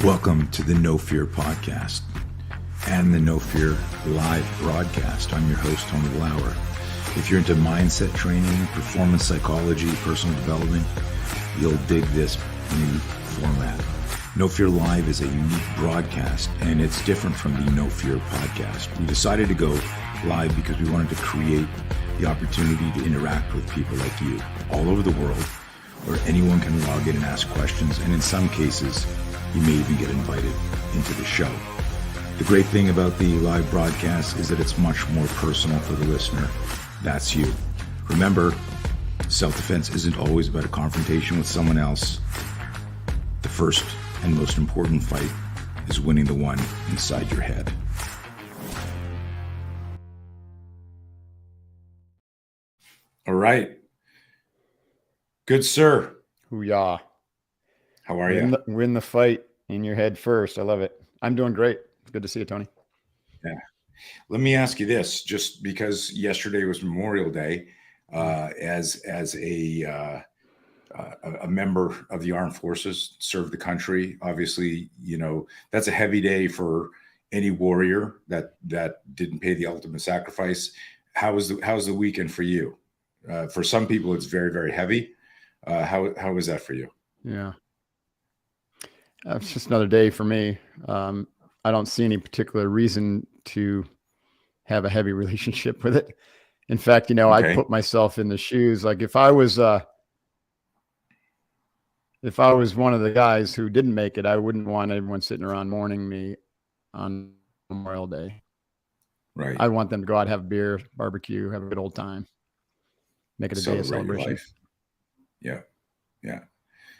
Welcome to the No Fear podcast and the No Fear live broadcast. I'm your host, Tony Lauer. If you're into mindset training, performance psychology, personal development, you'll dig this new format. No Fear Live is a unique broadcast, and it's different from the No Fear podcast. We decided to go live because we wanted to create the opportunity to interact with people like you all over the world, where anyone can log in and ask questions, and in some cases, you may even get invited into the show. The great thing about the live broadcast is that it's much more personal for the listener. That's you. Remember, self-defense isn't always about a confrontation with someone else. The first and most important fight is winning the one inside your head. All right. Good, sir. Hoo-yah. How are you? Win the fight in your head first. I love it. I'm doing great. It's good to see you, Tony. Yeah. Let me ask you this, just because yesterday was Memorial Day, as a member of the armed forces, served the country. Obviously, you know, that's a heavy day for any warrior that didn't pay the ultimate sacrifice. How was the weekend for you? For some people, it's very, very heavy. How was that for you? Yeah. It's just another day for me. I don't see any particular reason to have a heavy relationship with it. In fact, you know, Okay. I put myself in the shoes. Like if I was one of the guys who didn't make it, I wouldn't want everyone sitting around mourning me on Memorial Day. Right. I want them to go out, have beer, barbecue, have a good old time, make it a day of Celebrate your celebration. life. Yeah.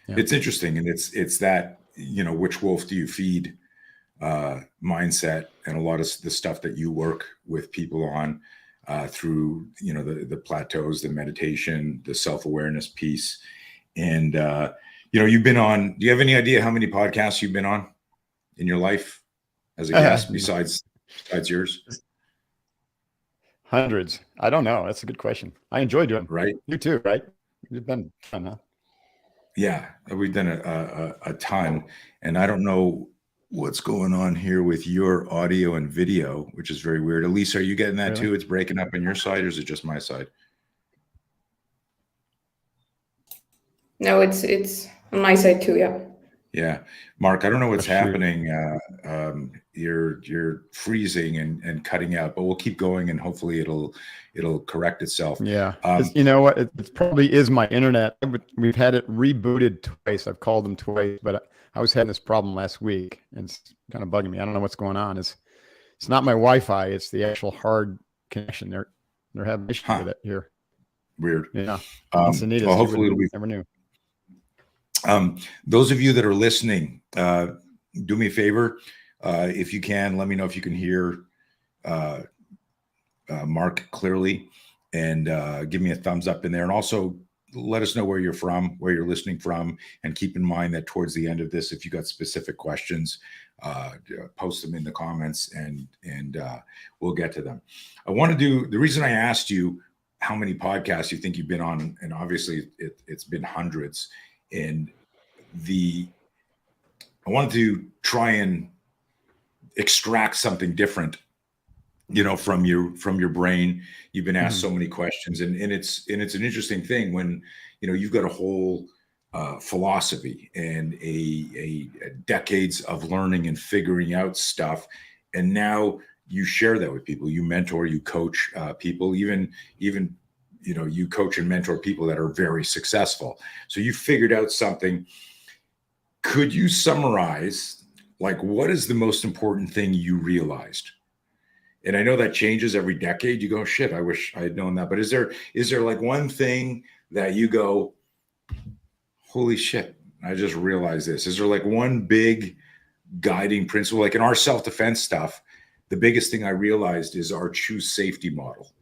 It's interesting, and it's that, you know, which wolf do you feed mindset, and a lot of the stuff that you work with people on through, you know, the plateaus, the meditation, the self-awareness piece. And you know, you've been on, do you have any idea how many podcasts you've been on in your life as a guest besides yours? Hundreds. I don't know. That's a good question. I enjoy doing it. Right. You too, right? You've been fun, huh? Yeah, we've done a ton, and I don't know what's going on here with your audio and video, which is very weird. Elise, are you getting that Really? too? It's breaking up on your side, or is it just my side? No, it's on my side too. Yeah. Yeah, Mark, I don't know what's That's happening. You're freezing and cutting out, but we'll keep going, and hopefully it'll correct itself. Yeah. You know what? It probably is my internet. We've had it rebooted twice. I've called them twice, but I was having this problem last week, and it's kind of bugging me. I don't know what's going on. It's not my Wi-Fi. It's the actual hard connection. They're having issues with it here. Weird. Yeah. Well, hopefully it'll be. Never knew. Those of you that are listening, do me a favor. If you can, let me know if you can hear Mark clearly, and give me a thumbs up in there. And also let us know where you're from, where you're listening from. And keep in mind that towards the end of this, if you got specific questions, post them in the comments, and we'll get to them. I want to do, the reason I asked you how many podcasts you think you've been on, and obviously it's been hundreds. And I wanted to try and extract something different, you know, from your brain. You've been asked so many questions, and it's an interesting thing when, you know, you've got a whole philosophy and a decades of learning and figuring out stuff, and now you share that with people. You mentor, you coach people, even you know, you coach and mentor people that are very successful. So you figured out something. Could you summarize, like, what is the most important thing you realized? And I know that changes every decade. You go, shit, I wish I had known that. But is there like one thing that you go, holy shit, I just realized this? Is there like one big guiding principle? Like in our self-defense stuff, the biggest thing I realized is our choose safety model.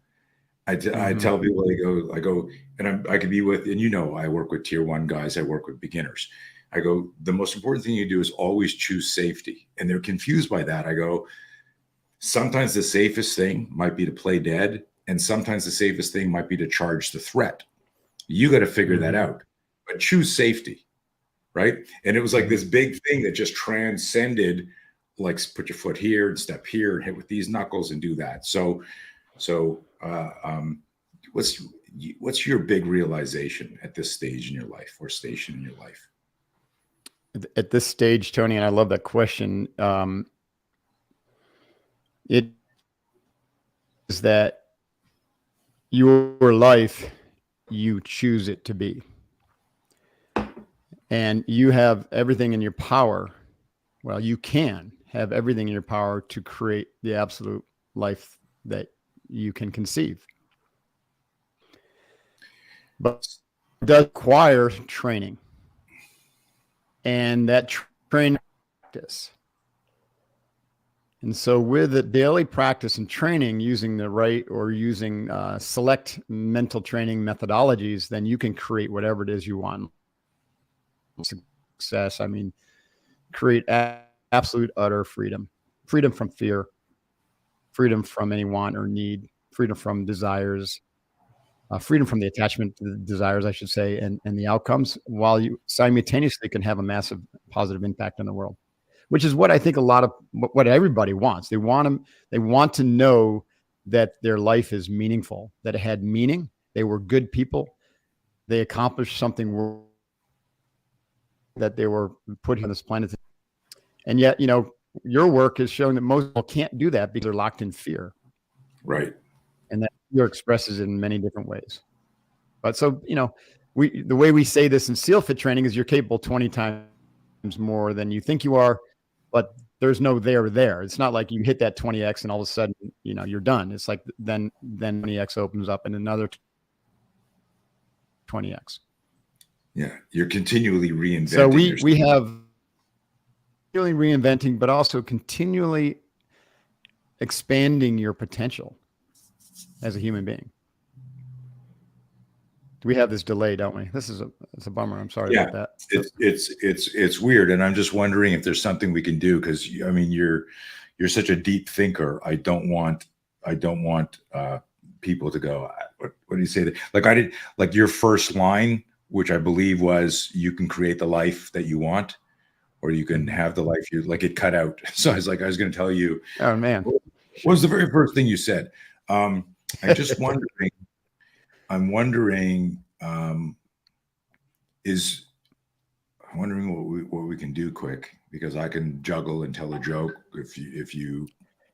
I tell people, I go, and I could be with, and you know, I work with tier 1 guys, I work with beginners. I go, the most important thing you do is always choose safety. And they're confused by that. I go, sometimes the safest thing might be to play dead, and sometimes the safest thing might be to charge the threat. You got to figure that out, but choose safety, right? And it was like this big thing that just transcended, like put your foot here and step here and hit with these knuckles and do that. So what's your big realization at this stage in your life, or station in your life? At this stage, Tony, and I love that question. It is that your life, you choose it to be. And you have everything in your power. Well, you can have everything in your power to create the absolute life that you can conceive. But it does require training. And that training practice. And so with the daily practice and training, using the right or using select mental training methodologies, then you can create whatever it is you want. Success, I mean, create absolute utter freedom. Freedom from fear, freedom from any want or need, freedom from desires, freedom from the attachment to the desires, I should say, and the outcomes, while you simultaneously can have a massive positive impact on the world. Which is what I think what everybody wants. They want to know that their life is meaningful, that it had meaning. They were good people. They accomplished something that they were put on this planet. And yet, your work has shown that most people can't do that because they're locked in fear. Right. And that fear expresses it in many different ways. But so, the way we say this in SEAL Fit training is you're capable 20 times more than you think you are. But there's no there. It's not like you hit that 20x and all of a sudden, you're done. It's like then 20x opens up and another 20x. Yeah, you're continually reinventing. So we have continually reinventing, but also continually expanding your potential as a human being. We have this delay, don't we? It's a bummer. I'm sorry about that. It's weird, and I'm just wondering if there's something we can do, because I mean you're such a deep thinker. I don't want people to go, what do you say? Like your first line, which I believe was, you can create the life that you want, or you can have the life you like. It cut out. So I was going to tell you. Oh man, what was the very first thing you said? I'm just wondering. I'm wondering what we can do quick, because I can juggle and tell a joke if you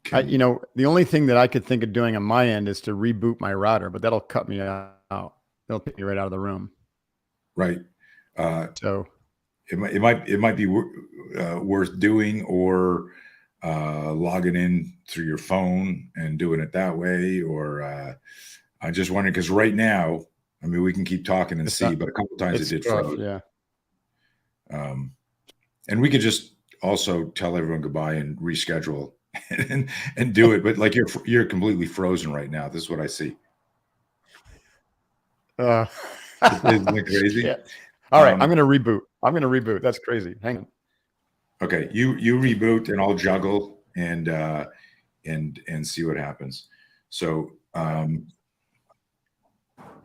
can. The only thing that I could think of doing on my end is to reboot my router, but that'll cut me out. They'll take me right out of the room. Right. So it might be worth doing, or logging in through your phone and doing it that way, or I'm just wondering, because right now, I mean, we can keep talking and see, but a couple times it did froze. Yeah. And we could just also tell everyone goodbye and reschedule and do it. But like you're completely frozen right now. This is what I see. Isn't it crazy? Yeah. All right, I'm going to reboot. That's crazy. Hang on. Okay, you reboot, and I'll juggle and see what happens. So.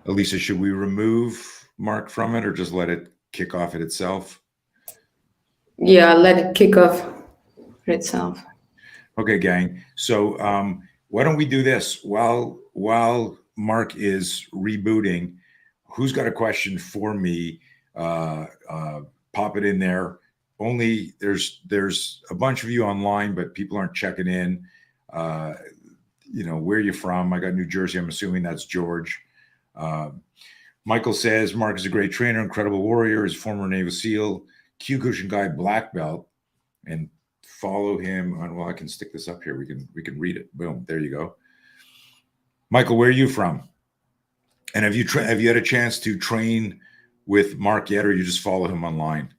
Elisa, should we remove Mark from it, or just let it kick off it itself? Yeah, let it kick off for itself. Okay, gang. So why don't we do this while Mark is rebooting? Who's got a question for me? Pop it in there. Only there's a bunch of you online, but people aren't checking in. Where are you from? I got New Jersey. I'm assuming that's George. Michael says Mark is a great trainer, incredible warrior, is former Navy SEAL, Kyokushin guy, black belt, and follow him on. Well, I can stick this up here. We can read it. Boom, there you go. Michael, where are you from? And have you had a chance to train with Mark yet, or you just follow him online?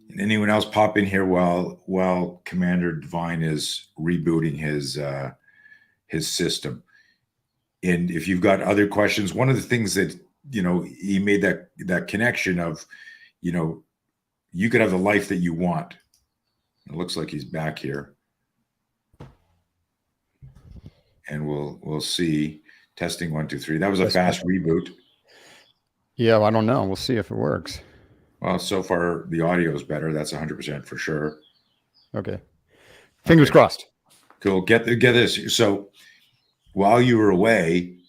And anyone else pop in here while Commander Divine is rebooting his system. And if you've got other questions, one of the things that, he made that connection of, you could have the life that you want. It looks like he's back here. And we'll see. Testing 1, 2, 3. That was a fast reboot. Yeah, I don't know. We'll see if it works. Well, so far the audio is better. That's 100% for sure. Okay. Fingers Okay. crossed. Cool. Get this. So while you were away,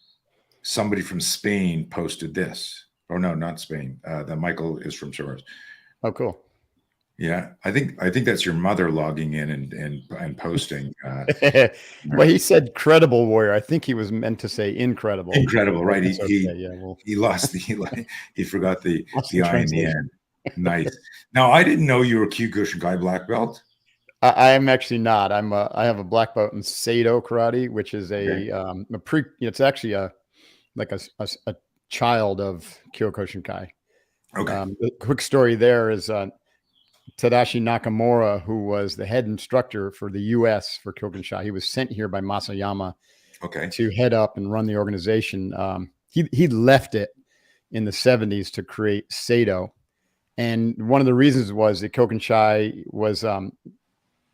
somebody from Spain posted this. Oh no, not Spain. That Michael is from Soros. Oh, cool. Yeah, I think that's your mother logging in and posting. Well, he said credible warrior. I think he was meant to say incredible. Incredible, right? That's okay. Yeah. Well, He lost the he forgot the lost the the I in the translation. end. Nice. Now I didn't know you were Kyokushinkai black belt. I am actually not. I have a black belt in Seido karate, which is Okay. it's actually a child of Kyokushinkai. Okay. The quick story there is Tadashi Nakamura, who was the head instructor for the U.S. for Kyokushinkai. He was sent here by Masayama Okay. to head up and run the organization. He left it in the 70s to create Seido. And one of the reasons was that Kyokushinkai was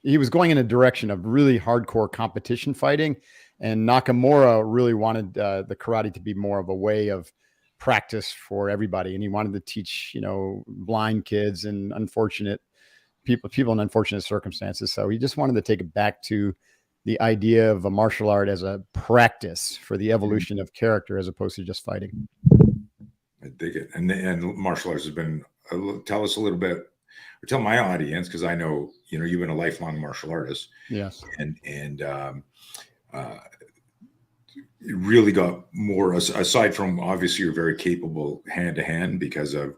he was going in a direction of really hardcore competition fighting, and Nakamura really wanted the karate to be more of a way of practice for everybody, and he wanted to teach blind kids and unfortunate people in unfortunate circumstances. So he just wanted to take it back to the idea of a martial art as a practice for the evolution of character as opposed to just fighting. I dig it. And martial arts has been. Tell us a little bit, or tell my audience, because I know you've been a lifelong martial artist. Yes. And it really got more, aside from obviously you're very capable hand to hand because of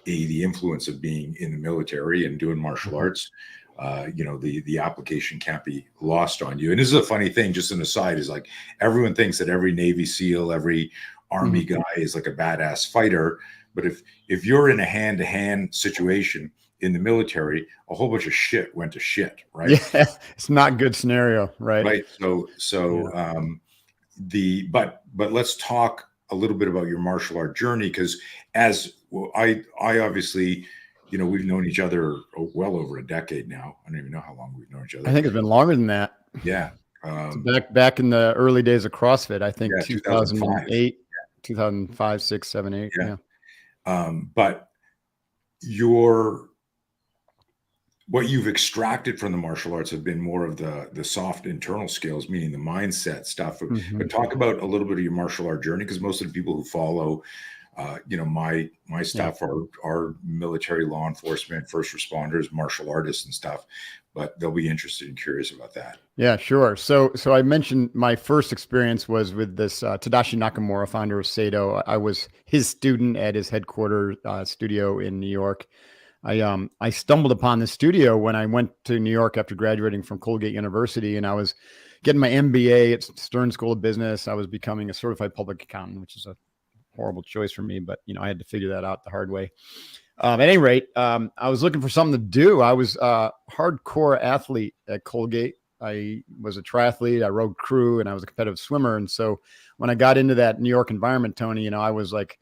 the influence of being in the military and doing martial arts. The application can't be lost on you. And this is a funny thing, just an aside, is like everyone thinks that every Navy SEAL, every Army guy is like a badass fighter. But if you're in a hand-to-hand situation in the military, a whole bunch of shit went to shit, right? Yeah, it's not a good scenario, right? Right. But let's talk a little bit about your martial art journey, because I obviously, we've known each other well over a decade now. I don't even know how long we've known each other. I think it's been longer than that. Yeah. Back in the early days of CrossFit, I think 2008, 2005, 6, 7, 8. Yeah. But what you've extracted from the martial arts have been more of the soft internal skills, meaning the mindset stuff. But talk about a little bit of your martial art journey, because most of the people who follow, my stuff are military, law enforcement, first responders, martial artists and stuff. But they'll be interested and curious about that. Yeah, sure. So I mentioned my first experience was with this Tadashi Nakamura, founder of Seido. I was his student at his headquarters studio in New York. I stumbled upon this studio when I went to New York after graduating from Colgate University, and I was getting my MBA at Stern School of Business. I was becoming a certified public accountant, which is a horrible choice for me, but I had to figure that out the hard way. At any rate, I was looking for something to do. I was a hardcore athlete at Colgate. I was a triathlete. I rode crew, and I was a competitive swimmer. And so when I got into that New York environment, Tony, I was like,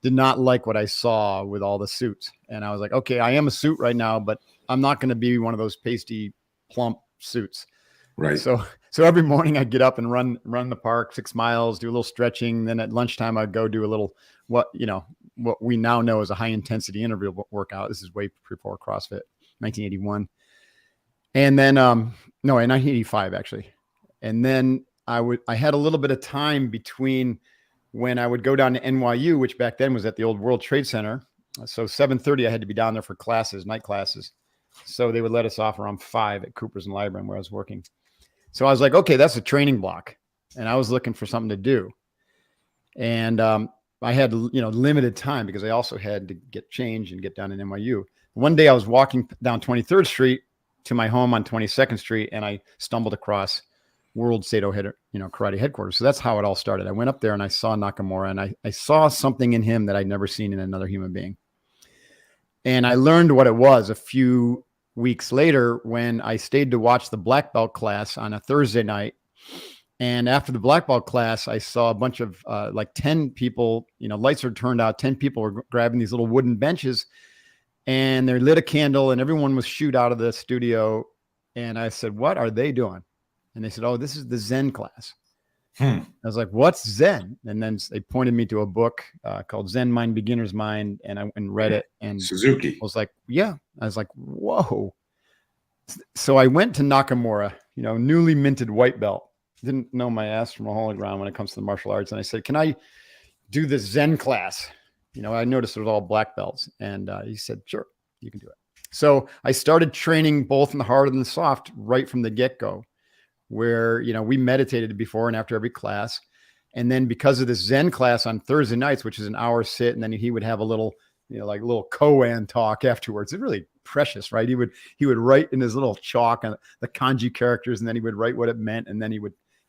did not like what I saw with all the suits. And I was like, okay, I am a suit right now, but I'm not going to be one of those pasty, plump suits. Right. So every morning I'd get up and run the park 6 miles, do a little stretching. Then at lunchtime, I'd go do a little, what we now know as a high intensity interval workout. This is way before CrossFit, 1981. And then, in 1985, actually. And then I had a little bit of time between when I would go down to NYU, which back then was at the old World Trade Center. So 7:30, I had to be down there for classes, night classes. So they would let us off around 5 at Cooper's and Library where I was working. So I was like, okay, that's a training block. And I was looking for something to do. And I had, limited time because I also had to get changed and get down to NYU. One day I was walking down 23rd Street to my home on 22nd Street, and I stumbled across World Seido karate headquarters. So that's how it all started. I went up there and I saw Nakamura, and I saw something in him that I'd never seen in another human being. And I learned what it was a few weeks later when I stayed to watch the black belt class on a Thursday night. And after the black belt class, I saw a bunch of 10 people, lights are turned out. 10 people were grabbing these little wooden benches, and they lit a candle, and everyone was shooed out of the studio. And I said, what are they doing? And they said, oh, this is the Zen class. Hmm. I was like, what's Zen? And then they pointed me to a book called Zen Mind, Beginner's Mind. And I read it and Suzuki. I was like, yeah. I was like, whoa. So I went to Nakamura, newly minted white belt. Didn't know my ass from a hole in the ground when it comes to the martial arts. And I said, can I do this Zen class? I noticed it was all black belts. And he said, sure, you can do it. So I started training both in the hard and the soft right from the get-go, where, we meditated before and after every class. And then because of this Zen class on Thursday nights, which is an hour sit, and then he would have a little, like a little koan talk afterwards. It's really precious, right? He would write in his little chalk on the kanji characters, and then he would write what it meant. And then he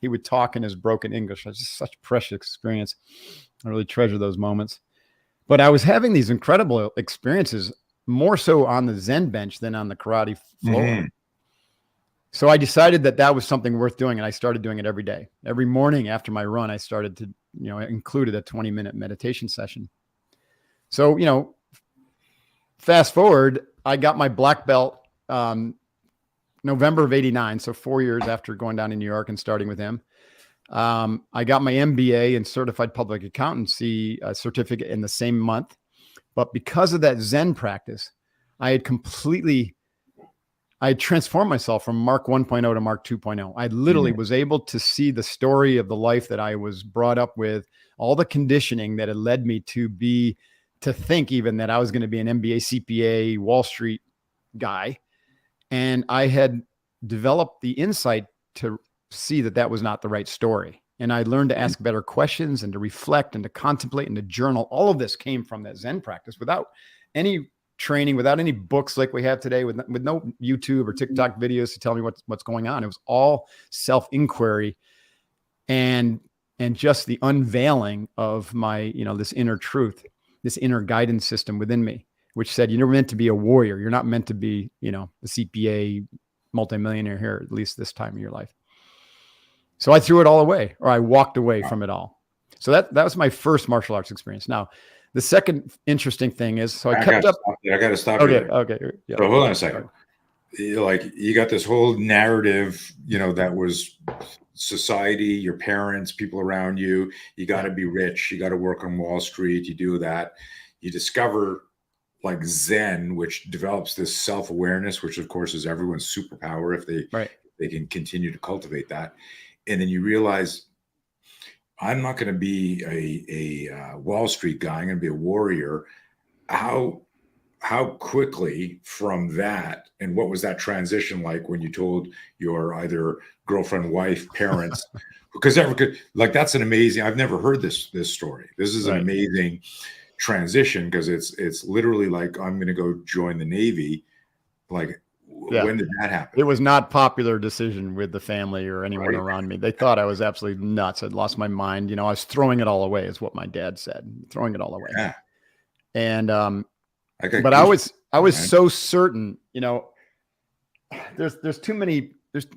would talk in his broken English. It's just such a precious experience. I really treasure those moments. But I was having these incredible experiences, more so on the Zen bench than on the karate floor. Mm-hmm. So I decided that was something worth doing. And I started doing it every day. Every morning after my run, I started to, included a 20-minute meditation session. So, fast forward, I got my black belt November of 89. So 4 years after going down to New York and starting with him. I got my MBA in certified public accountancy certificate in the same month. But because of that Zen practice, I had transformed myself from Mark 1.0 to Mark 2.0. I literally was able to see the story of the life that I was brought up with, all the conditioning that had led me to think even that I was going to be an MBA, CPA, Wall Street guy. And I had developed the insight to see that was not the right story. And I learned to ask better questions and to reflect and to contemplate and to journal. All of this came from that Zen practice without any training, without any books like we have today, with no YouTube or TikTok videos to tell me what's going on. It was all self-inquiry and just the unveiling of my, this inner truth, this inner guidance system within me, which said, you're meant to be a warrior. You're not meant to be, a CPA multimillionaire here, at least this time of your life. So I threw it all away, or I walked away from it all. So that was my first martial arts experience. Now, the second interesting thing is, so I kept up. I got to stop Okay. you there. Okay. Yeah. So hold on a second. You got this whole narrative, that was society, your parents, people around you. You got to be rich. You got to work on Wall Street. You do that. You discover like Zen, which develops this self-awareness, which of course is everyone's superpower if they can continue to cultivate that. And then you realize, I'm not going to be a Wall Street guy. I'm going to be a warrior. How quickly from that, and what was that transition like when you told your either girlfriend, wife, parents? Because that's an amazing. I've never heard this story. This is an amazing transition, because it's literally like, I'm going to go join the Navy. Like, when did that happen? It was not a popular decision with the family or anyone around me. They thought I was absolutely nuts. I'd lost my mind. I was throwing it all away, is what my dad said. Throwing it all away. Yeah. And but I was so certain. There's too many.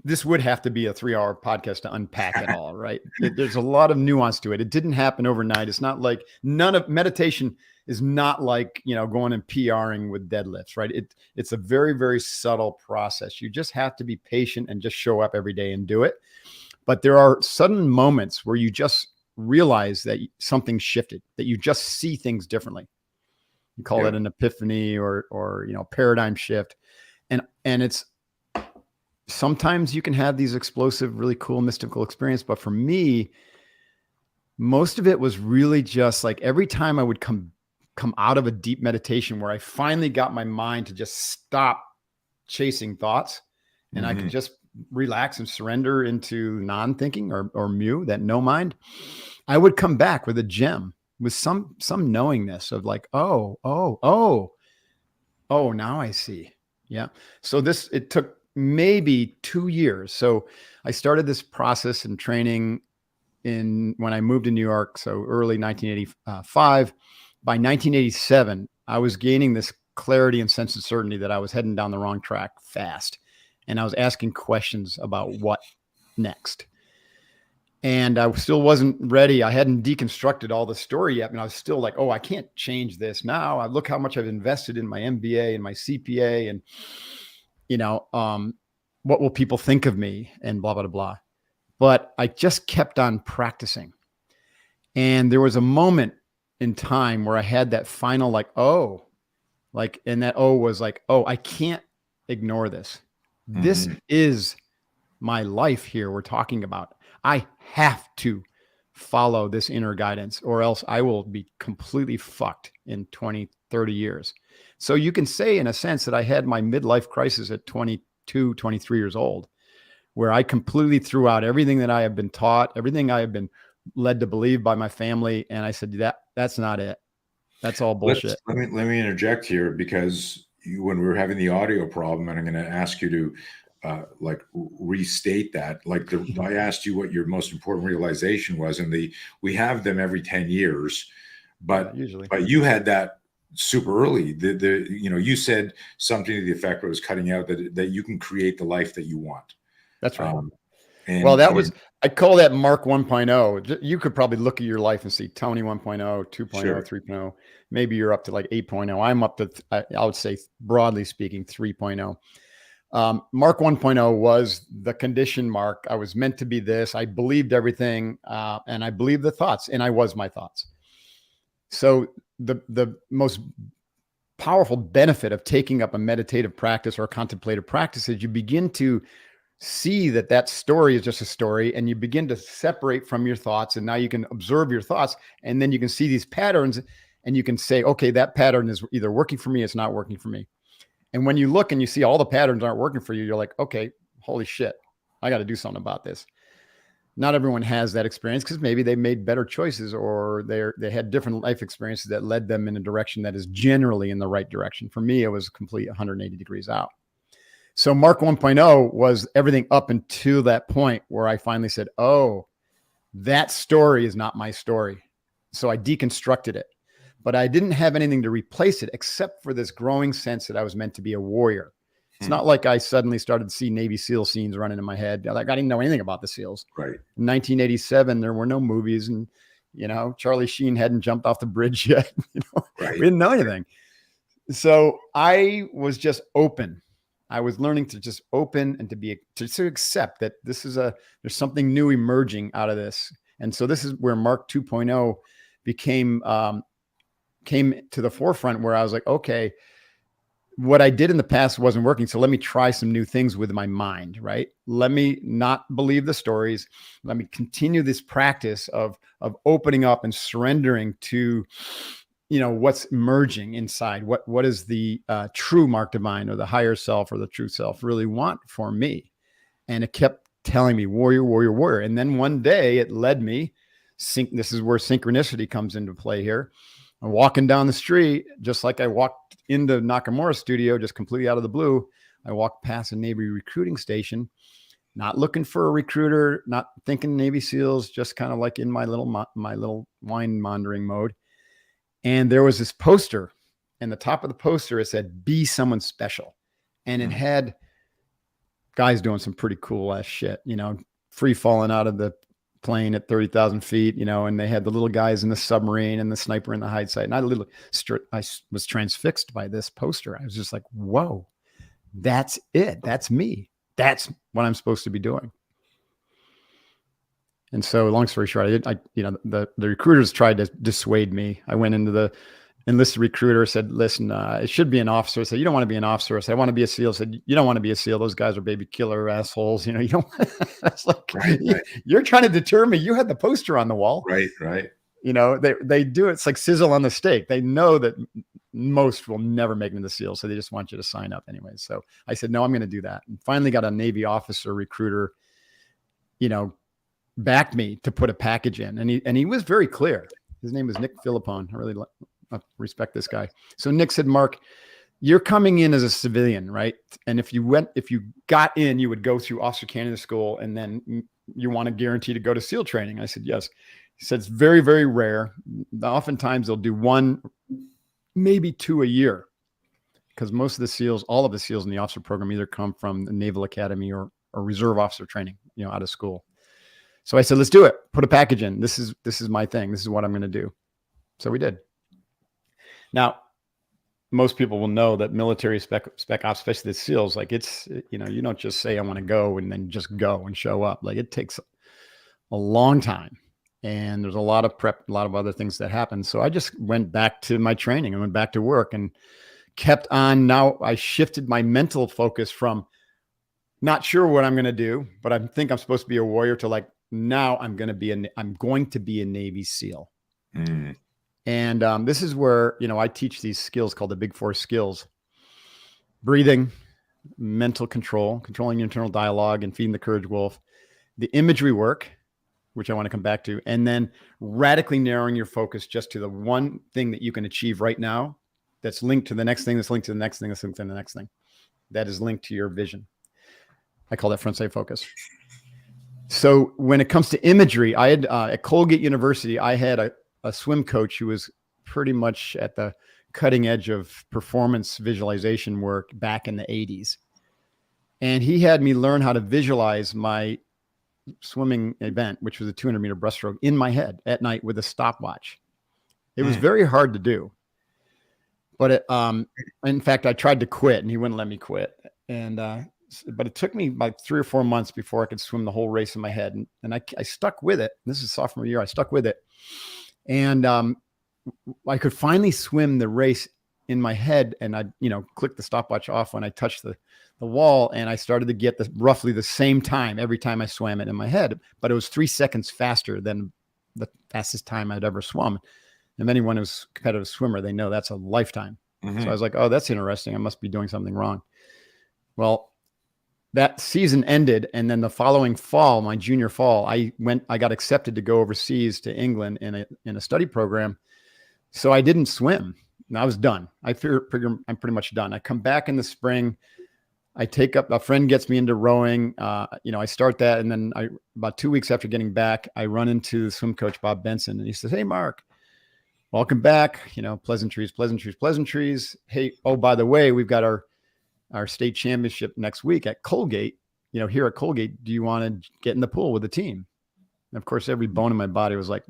This would have to be a 3-hour podcast to unpack it all, right? There's a lot of nuance to it. It didn't happen overnight. It's not like meditation is not like, going and PRing with deadlifts, right? It's a very, very subtle process. You just have to be patient and just show up every day and do it. But there are sudden moments where you just realize that something shifted, that you just see things differently. You call it an epiphany or paradigm shift. And it's, sometimes you can have these explosive, really cool, mystical experience. But for me, most of it was really just like every time I would come out of a deep meditation where I finally got my mind to just stop chasing thoughts and I could just relax and surrender into non-thinking or mu, that no mind, I would come back with a gem, with some knowingness of like, oh, now I see. Yeah. So it took maybe 2 years. So I started this process and training when I moved to New York. So early 1985. By 1987, I was gaining this clarity and sense of certainty that I was heading down the wrong track fast. And I was asking questions about what next. And I still wasn't ready. I hadn't deconstructed all the story yet. And I was still like, I can't change this now. I look how much I've invested in my MBA and my CPA and, what will people think of me and blah, blah, blah. but I just kept on practicing. And there was a moment in time where I had that final, like, oh, like, and that oh was like, oh, I can't ignore this. This is my life here we're talking about. I have to follow this inner guidance or else I will be completely fucked in 20, 30 years. So you can say in a sense that I had my midlife crisis at 22, 23 years old, where I completely threw out everything that I have been taught, everything I have been led to believe by my family. And I said, that's not it. That's all bullshit. Let me interject here, because when we were having the audio problem, and I'm going to ask you to like restate that. Like I asked you what your most important realization was, and we have them every 10 years, but usually, but you had that super early. You said something to the effect that was cutting out that you can create the life that you want. That's right. I call that Mark 1.0. You could probably look at your life and see Tony 1.0, 2.0, sure. 3.0. Maybe you're up to like 8.0. I'm up to, I would say, broadly speaking, 3.0. Mark 1.0 was the condition mark. I was meant to be this. I believed everything, and I believed the thoughts, and I was my thoughts. So the most powerful benefit of taking up a meditative practice or a contemplative practice is you begin to see that story is just a story, and you begin to separate from your thoughts, and now you can observe your thoughts, and then you can see these patterns, and you can say, okay, that pattern is either working for me, it's not working for me. And when you look and you see all the patterns aren't working for you, you're like, okay, holy shit, I got to do something about this. Not everyone has that experience because maybe they made better choices, or they had different life experiences that led them in a direction that is generally in the right direction. For me, it was complete 180 degrees out. So Mark 1.0 was everything up until that point where I finally said, oh, that story is not my story. So I deconstructed it, but I didn't have anything to replace it except for this growing sense that I was meant to be a warrior. It's not like I suddenly started to see Navy SEAL scenes running in my head. Like I didn't know anything about the SEALs. Right. In 1987, there were no movies, and Charlie Sheen hadn't jumped off the bridge yet. Right. We didn't know anything. So I was just open. I was learning to just open and to accept that there's something new emerging out of this. And so this is where Mark 2.0 came to the forefront, where I was like, okay, what I did in the past wasn't working. So let me try some new things with my mind, right? Let me not believe the stories. Let me continue this practice of opening up and surrendering to, what's emerging inside. What is the true Mark Divine, or the higher self, or the true self really want for me? And it kept telling me warrior, warrior, warrior. And then one day it led me, this is where synchronicity comes into play here. I'm walking down the street, just like I walked into Nakamura's studio, just completely out of the blue. I walked past a Navy recruiting station, not looking for a recruiter, not thinking Navy SEALs, just kind of like in my little wine mongering mode. And there was this poster, and the top of the poster, it said, "Be someone special." And it had guys doing some pretty cool ass shit, free falling out of the plane at 30,000 feet, and they had the little guys in the submarine and the sniper in the hide site. And I was transfixed by this poster. I was just like, whoa, that's it. That's me. That's what I'm supposed to be doing. And so long story short, the recruiters tried to dissuade me. I went into the enlisted recruiter, said, listen, it should be an officer. I said, you don't want to be an officer. I said, I want to be a SEAL. I said, you don't want to be a SEAL. Those guys are baby killer assholes. You don't, that's like, right. You're trying to deter me. You had the poster on the wall. Right. They do. It's like sizzle on the steak. They know that most will never make it into SEAL. So they just want you to sign up anyway. So I said, no, I'm going to do that. And finally got a Navy officer recruiter, backed me to put a package in. And he was very clear. His name was Nick Philippone. I really respect this guy. So Nick said, Mark, you're coming in as a civilian, right? And if you got in, you would go through officer candidate school, and then you want to guarantee to go to SEAL training. I said, yes. He said, it's very, very rare. Oftentimes they'll do 1, maybe 2 a year, because most of the SEALs, all of the SEALs in the officer program either come from the Naval Academy or reserve officer training, out of school. So I said, let's do it. Put a package in. This is my thing. This is what I'm going to do. So we did. Now, most people will know that military spec ops, especially the SEALs, like it's, you don't just say, I want to go and then just go and show up. Like it takes a long time. And there's a lot of prep, a lot of other things that happened. So I just went back to my training and went back to work and kept on. Now I shifted my mental focus from not sure what I'm going to do, but I think I'm supposed to be a warrior, to like, now I'm going to be a Navy SEAL. Mm. And this is where, I teach these skills called the Big Four skills: breathing, mental control, controlling your internal dialogue, and feeding the courage wolf, the imagery work, which I want to come back to, and then radically narrowing your focus just to the one thing that you can achieve right now that's linked to the next thing, that's linked to the next thing, that's linked to the next thing, that is linked to your vision. I call that front sight focus. So when it comes to imagery, I had at Colgate University, I had a swim coach who was pretty much at the cutting edge of performance visualization work back in the 80s. And he had me learn how to visualize my swimming event, which was a 200-meter breaststroke, in my head at night with a stopwatch. It was very hard to do. But in fact, I tried to quit and he wouldn't let me quit. But it took me like 3 or 4 months before I could swim the whole race in my head. And I stuck with it. This is sophomore year. I stuck with it. And I could finally swim the race in my head. And I, clicked the stopwatch off when I touched the wall. And I started to get roughly the same time every time I swam it in my head. But it was 3 seconds faster than the fastest time I'd ever swum. And anyone who's a competitive swimmer, they know that's a lifetime. Mm-hmm. So I was like, oh, that's interesting. I must be doing something wrong. Well, that season ended. And then the following fall, my junior fall, I got accepted to go overseas to England in a study program. So I didn't swim. And I was done. I figured I'm pretty much done. I come back in the spring. I take up, a friend gets me into rowing. I start that. And then about 2 weeks after getting back, I run into the swim coach, Bob Benson. And he says, hey, Mark, welcome back. Pleasantries. Hey, oh, by the way, we've got our state championship next week at Colgate. Here at Colgate, do you want to get in the pool with the team? And of course, every bone in my body was like,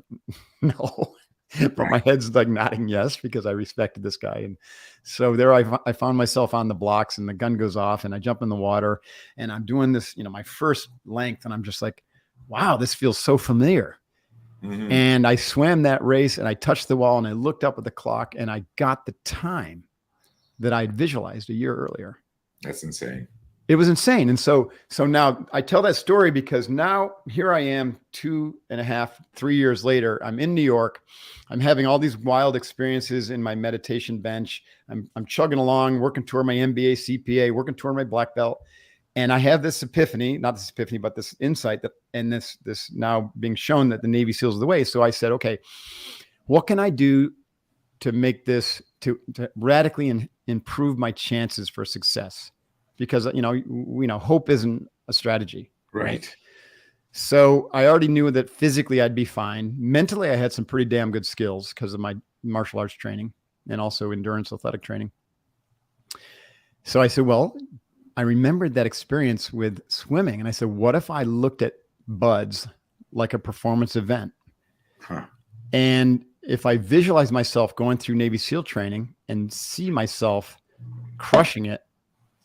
no. But my head's like nodding yes, because I respected this guy. And so there I found myself on the blocks, and the gun goes off, and I jump in the water, and I'm doing this, my first length, and I'm just like, wow, this feels so familiar. Mm-hmm. And I swam that race, and I touched the wall, and I looked up at the clock, and I got the time that I'd visualized a year earlier. That's insane. It was insane. And so now I tell that story because now here I am 2.5, 3 years later. I'm in New York. I'm having all these wild experiences in my meditation bench. I'm chugging along, working toward my MBA, CPA, working toward my black belt. And I have this epiphany, not this epiphany, but this insight this now being shown that the Navy SEALs are the way. So I said, okay, what can I do to make this, to radically improve my chances for success? Because, hope isn't a strategy. Right. So I already knew that physically I'd be fine. Mentally, I had some pretty damn good skills because of my martial arts training and also endurance athletic training. So I said, well, I remembered that experience with swimming. And I said, what if I looked at BUD/S like a performance event? Huh. And if I visualize myself going through Navy SEAL training and see myself crushing it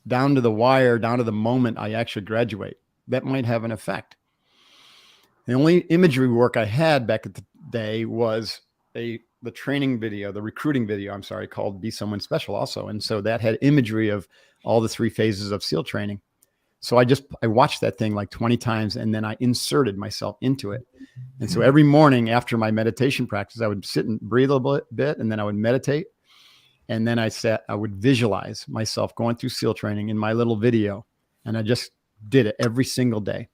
down to the wire, down to the moment I actually graduate, that might have an effect. The only imagery work I had back at the day was the training video, the recruiting video, called Be Someone Special also. And so that had imagery of all the 3 phases of SEAL training. So I watched that thing like 20 times, and then I inserted myself into it. And so every morning after my meditation practice, I would sit and breathe a little bit, and then I would meditate. And then I would visualize myself going through SEAL training in my little video. And I just did it every single day.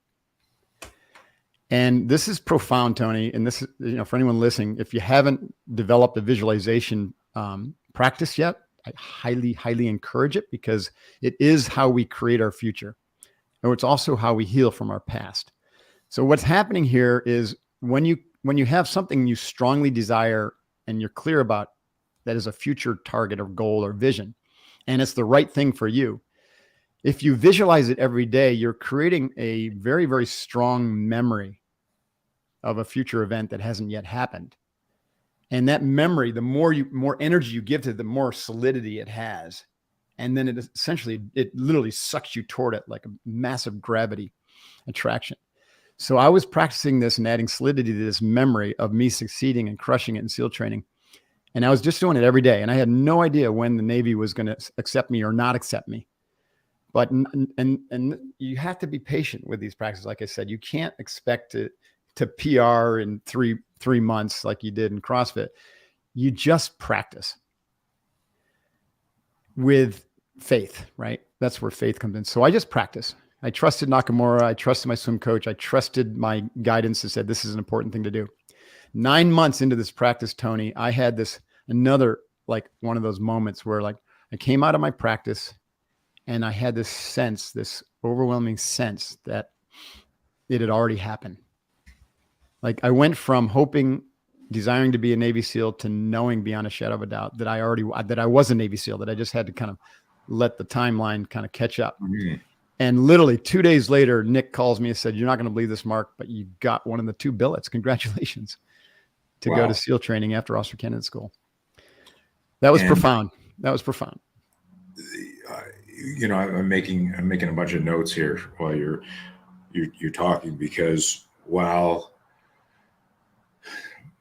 And this is profound, Tony. And this is, for anyone listening, if you haven't developed a visualization practice yet, I highly, highly encourage it, because it is how we create our future. And it's also how we heal from our past. So what's happening here is when you have something you strongly desire and you're clear about, that is a future target or goal or vision, and it's the right thing for you. If you visualize it every day, you're creating a very, very strong memory of a future event that hasn't yet happened. And that memory, the more energy you give to it, the more solidity it has. And then it literally sucks you toward it like a massive gravity attraction. So I was practicing this and adding solidity to this memory of me succeeding and crushing it in SEAL training. And I was just doing it every day. And I had no idea when the Navy was going to accept me or not accept me. But, and you have to be patient with these practices. Like I said, you can't expect to PR in three months like you did in CrossFit. You just practice with faith, right? That's where faith comes in. So I just practice. I trusted Nakamura. I trusted my swim coach. I trusted my guidance that said, this is an important thing to do. 9 months into this practice, Tony, I had another, like one of those moments where like I came out of my practice and I had this overwhelming sense that it had already happened. Like I went from desiring to be a Navy SEAL to knowing beyond a shadow of a doubt that I was a Navy SEAL, that I just had to kind of let the timeline kind of catch up. Mhm. And literally 2 days later, Nick calls me and said, "You're not going to believe this, Mark, but you got one of the 2 billets. Congratulations," to go to SEAL training after Officer Candidate School. That was profound. That was profound. I'm making a bunch of notes here while you're talking, because while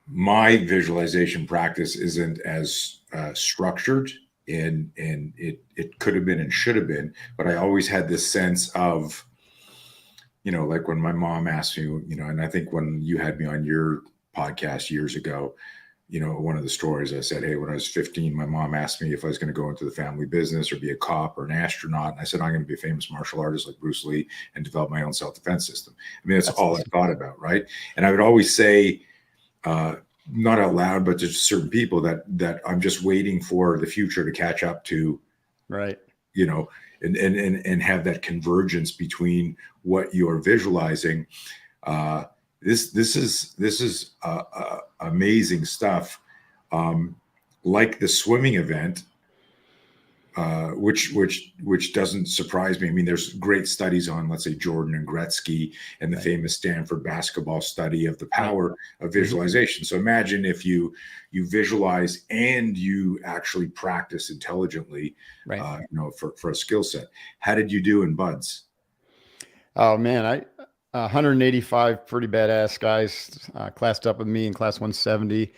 my visualization practice isn't as structured, and it could have been and should have been, but I always had this sense of, like when my mom asked me, and I think when you had me on your podcast years ago, one of the stories I said, hey, when I was 15, my mom asked me if I was going to go into the family business or be a cop or an astronaut. And I said, I'm going to be a famous martial artist like Bruce Lee and develop my own self-defense system. I mean, that's all awesome. I thought about, right? And I would always say, not out loud, but to certain people that I'm just waiting for the future to catch up to, right? And have that convergence between what you're visualizing. This is amazing stuff. Like the swimming event, which doesn't surprise me. I mean, there's great studies on, let's say, Jordan and Gretzky and the famous Stanford basketball study of the power of visualization. So imagine if you visualize and you actually practice intelligently, for a skill set. How did you do in BUD/S? Oh man, 185 pretty badass guys classed up with me in class 170.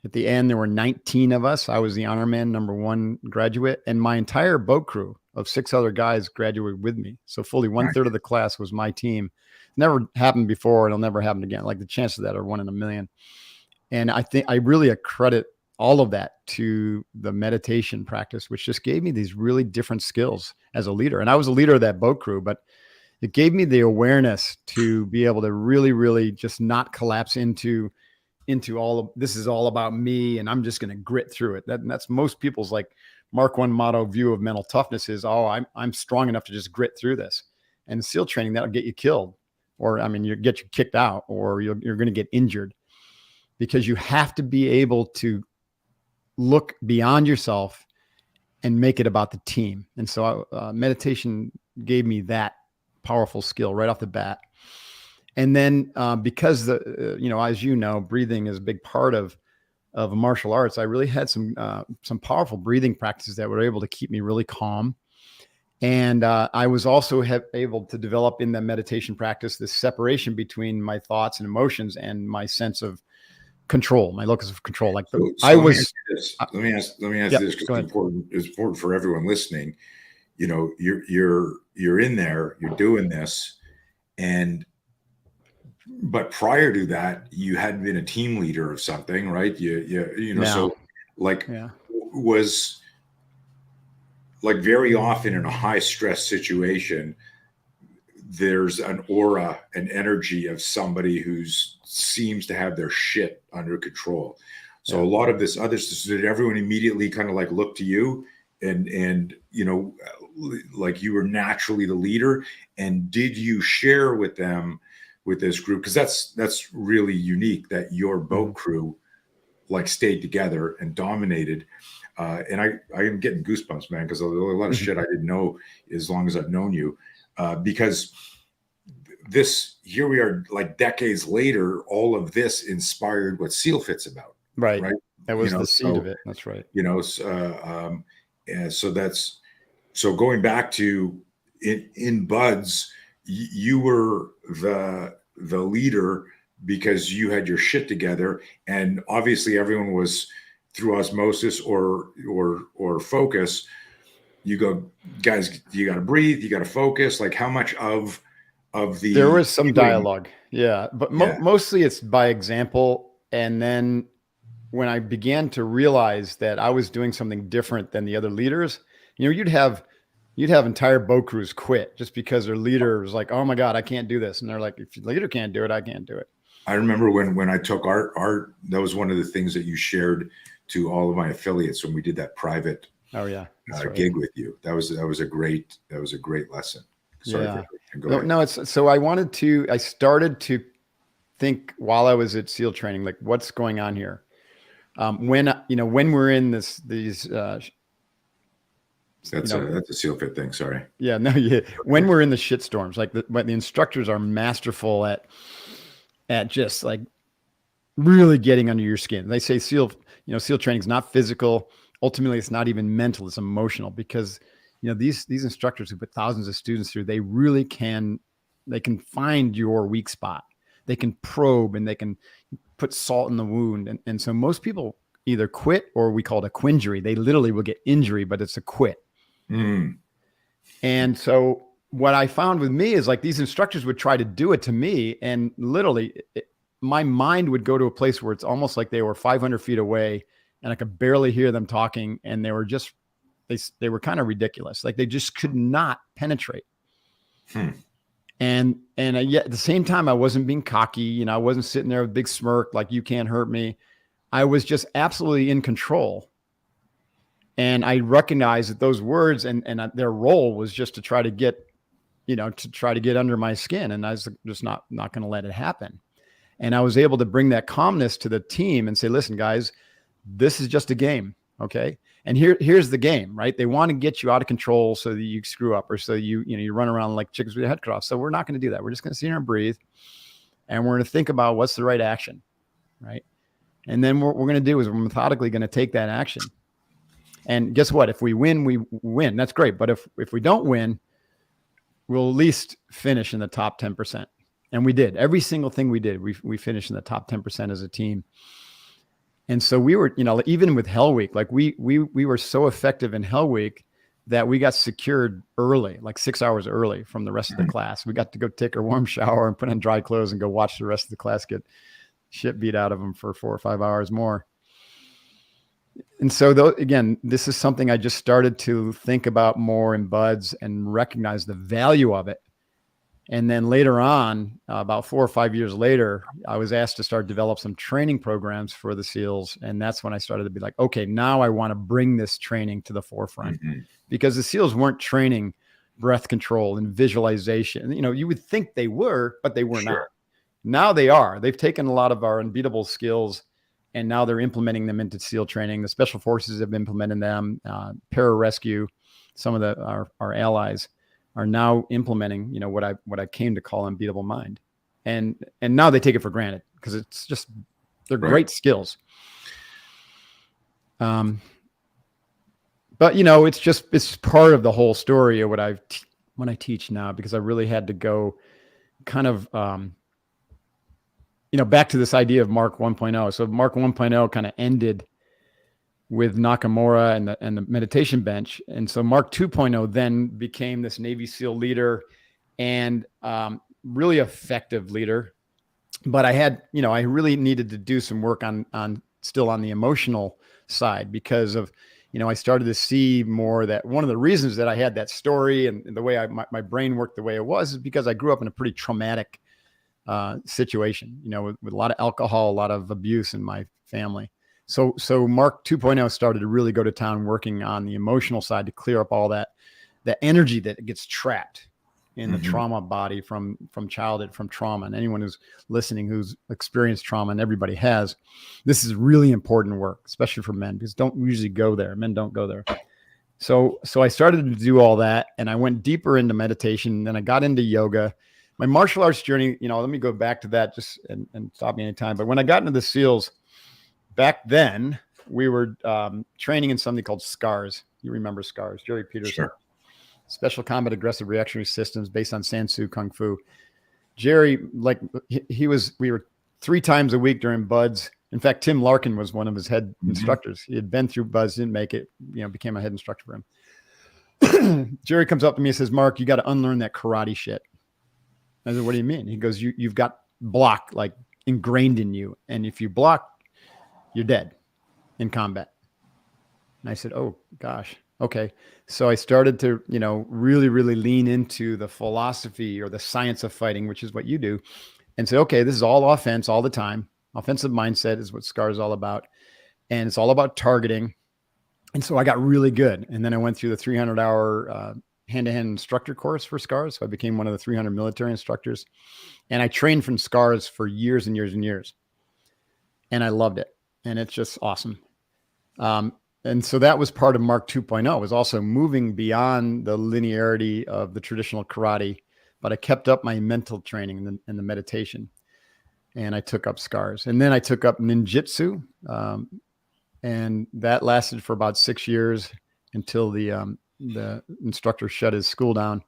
At the end, there were 19 of us. I was the honor man, #1 graduate, and my entire boat crew of 6 other guys graduated with me. So fully 1/3 of the class was my team. Never happened before. It'll never happen again. Like the chances of that are 1 in a million. And I think I really accredit all of that to the meditation practice, which just gave me these really different skills as a leader. And I was a leader of that boat crew, but it gave me the awareness to be able to really, really just not collapse into all of this is all about me and I'm just going to grit through it. That's most people's like Mark 1 motto view of mental toughness is, I'm strong enough to just grit through this. And SEAL training, that'll get you killed, or you get you kicked out, or you're going to get injured, because you have to be able to look beyond yourself and make it about the team. And so meditation gave me that powerful skill right off the bat. And then because as breathing is a big part of martial arts, I really had some powerful breathing practices that were able to keep me really calm. And I was also able to develop in that meditation practice this separation between my thoughts and emotions and my sense of control, my locus of control. Like let me ask this because it's important for everyone listening. You're in there, you're doing this, but prior to that, you hadn't been a team leader of something, right? So was like very often in a high stress situation, there's an aura, an energy of somebody who seems to have their shit under control. So a lot of this other stuff, did everyone immediately kind of like look to you and like you were naturally the leader? And did you share with them, with this group? Because that's really unique that your boat crew like stayed together and dominated. And I am getting goosebumps, man, because a lot of shit I didn't know as long as I've known you. Because here we are like decades later, all of this inspired what SEAL Fit's about. Right. That was the seed of it. That's right. And so going back to in BUD/S, you were the leader because you had your shit together, and obviously everyone was through osmosis or focus. You go, guys, you got to breathe, you got to focus. Like, how much of the there was some dialogue, yeah, but Yeah. mostly it's by example. And then when I began to realize that I was doing something different than the other leaders, you'd have entire boat crews quit just because their leader was like, "Oh my God, I can't do this," and they're like, "If your leader can't do it, I can't do it." I remember when I took art, that was one of the things that you shared to all of my affiliates when we did that private Oh yeah, right. gig with you. That was a great lesson. Sorry. Yeah. Go ahead. No, it's so I started to think while I was at SEAL training, like, what's going on here? When we're in these that's a SEAL fit thing. Sorry. Yeah, no, yeah. When we're in the shit storms, like when the instructors are masterful at just like really getting under your skin. They say SEAL training is not physical. Ultimately, it's not even mental, it's emotional, because these instructors who put thousands of students through, they really can find your weak spot. They can probe and they can put salt in the wound. And so most people either quit, or we call it a quinjury. They literally will get injury, but it's a quit. And so what I found with me is, like, these instructors would try to do it to me, and literally my mind would go to a place where it's almost like they were 500 feet away and I could barely hear them talking. And they were just, they were kind of ridiculous. Like, they just could not penetrate. And yet at the same time, I wasn't being cocky. I wasn't sitting there with a big smirk, like, you can't hurt me. I was just absolutely in control. And I recognized that those words and their role was just to try to get, under my skin. And I was just not going to let it happen. And I was able to bring that calmness to the team and say, listen, guys, this is just a game. Okay. And here's the game, right? They want to get you out of control so that you screw up, or so you run around like chickens with your head cut off. So we're not going to do that. We're just going to sit here and breathe. And we're going to think about what's the right action. Right. And then what we're going to do is we're methodically going to take that action. And guess what? If we win, we win. That's great. But if we don't win, we'll at least finish in the top 10%. And we did. Every single thing we did, we finished in the top 10% as a team. And so we were, even with Hell Week, like we were so effective in Hell Week that we got secured early, like 6 hours early from the rest of the class. We got to go take a warm shower and put on dry clothes and go watch the rest of the class get shit beat out of them for 4 or 5 hours more. And so again, this is something I just started to think about more in BUD/S and recognize the value of it. And then later on, about 4 or 5 years later, I was asked to start develop some training programs for the SEALs. And that's when I started to be like, okay, now I want to bring this training to the forefront, because the SEALs weren't training breath control and visualization. You would think they were, but they were not. Now they are. They've taken a lot of our unbeatable skills and now they're implementing them into SEAL training. The Special Forces have implemented them. Pararescue, some of our allies are now implementing, what I came to call unbeatable mind, and now they take it for granted because it's just they're great skills. But it's part of the whole story of when I teach now, because I really had to go kind of back to this idea of Mark 1.0. So Mark 1.0 kind of ended with Nakamura and the meditation bench. And so Mark 2.0 then became this Navy SEAL leader and really effective leader. But I had, I really needed to do some work on still on the emotional side, because of, I started to see more that one of the reasons that I had that story and the way my brain worked the way it was is because I grew up in a pretty traumatic situation, with a lot of alcohol, a lot of abuse in my family. So Mark 2.0 started to really go to town working on the emotional side to clear up all that energy that gets trapped in the trauma body from childhood, from trauma. And anyone who's listening, who's experienced trauma, and everybody has, this is really important work, especially for men, because don't usually go there. Men don't go there. So I started to do all that, and I went deeper into meditation. Then I got into yoga. My martial arts journey, let me go back to that just and stop me anytime. But when I got into the SEALs, back then we were training in something called SCARS. You remember SCARS, Jerry Peterson. Sure. Special Combat Aggressive Reactionary Systems, based on Sansu Kung Fu. Jerry, like we were 3 times a week during Buds. In fact, Tim Larkin was one of his head instructors. He had been through Buds, didn't make it, became a head instructor for him. Jerry comes up to me and says, Mark, you got to unlearn that karate shit. I said, what do you mean? He goes, you've got block like ingrained in you. And if you block, you're dead in combat. And I said, oh gosh. Okay. So I started to, really, really lean into the philosophy or the science of fighting, which is what you do, and say, okay, this is all offense all the time. Offensive mindset is what SCAR is all about. And it's all about targeting. And so I got really good. And then I went through the 300-hour hand-to-hand instructor course for SCARs. So I became one of the 300 military instructors. And I trained from SCARs for years and years and years. And I loved it. And it's just awesome. And so that was part of Mark 2.0, was also moving beyond the linearity of the traditional karate, but I kept up my mental training and the meditation, and I took up SCARs. And then I took up ninjutsu, and that lasted for about 6 years until the instructor shut his school down.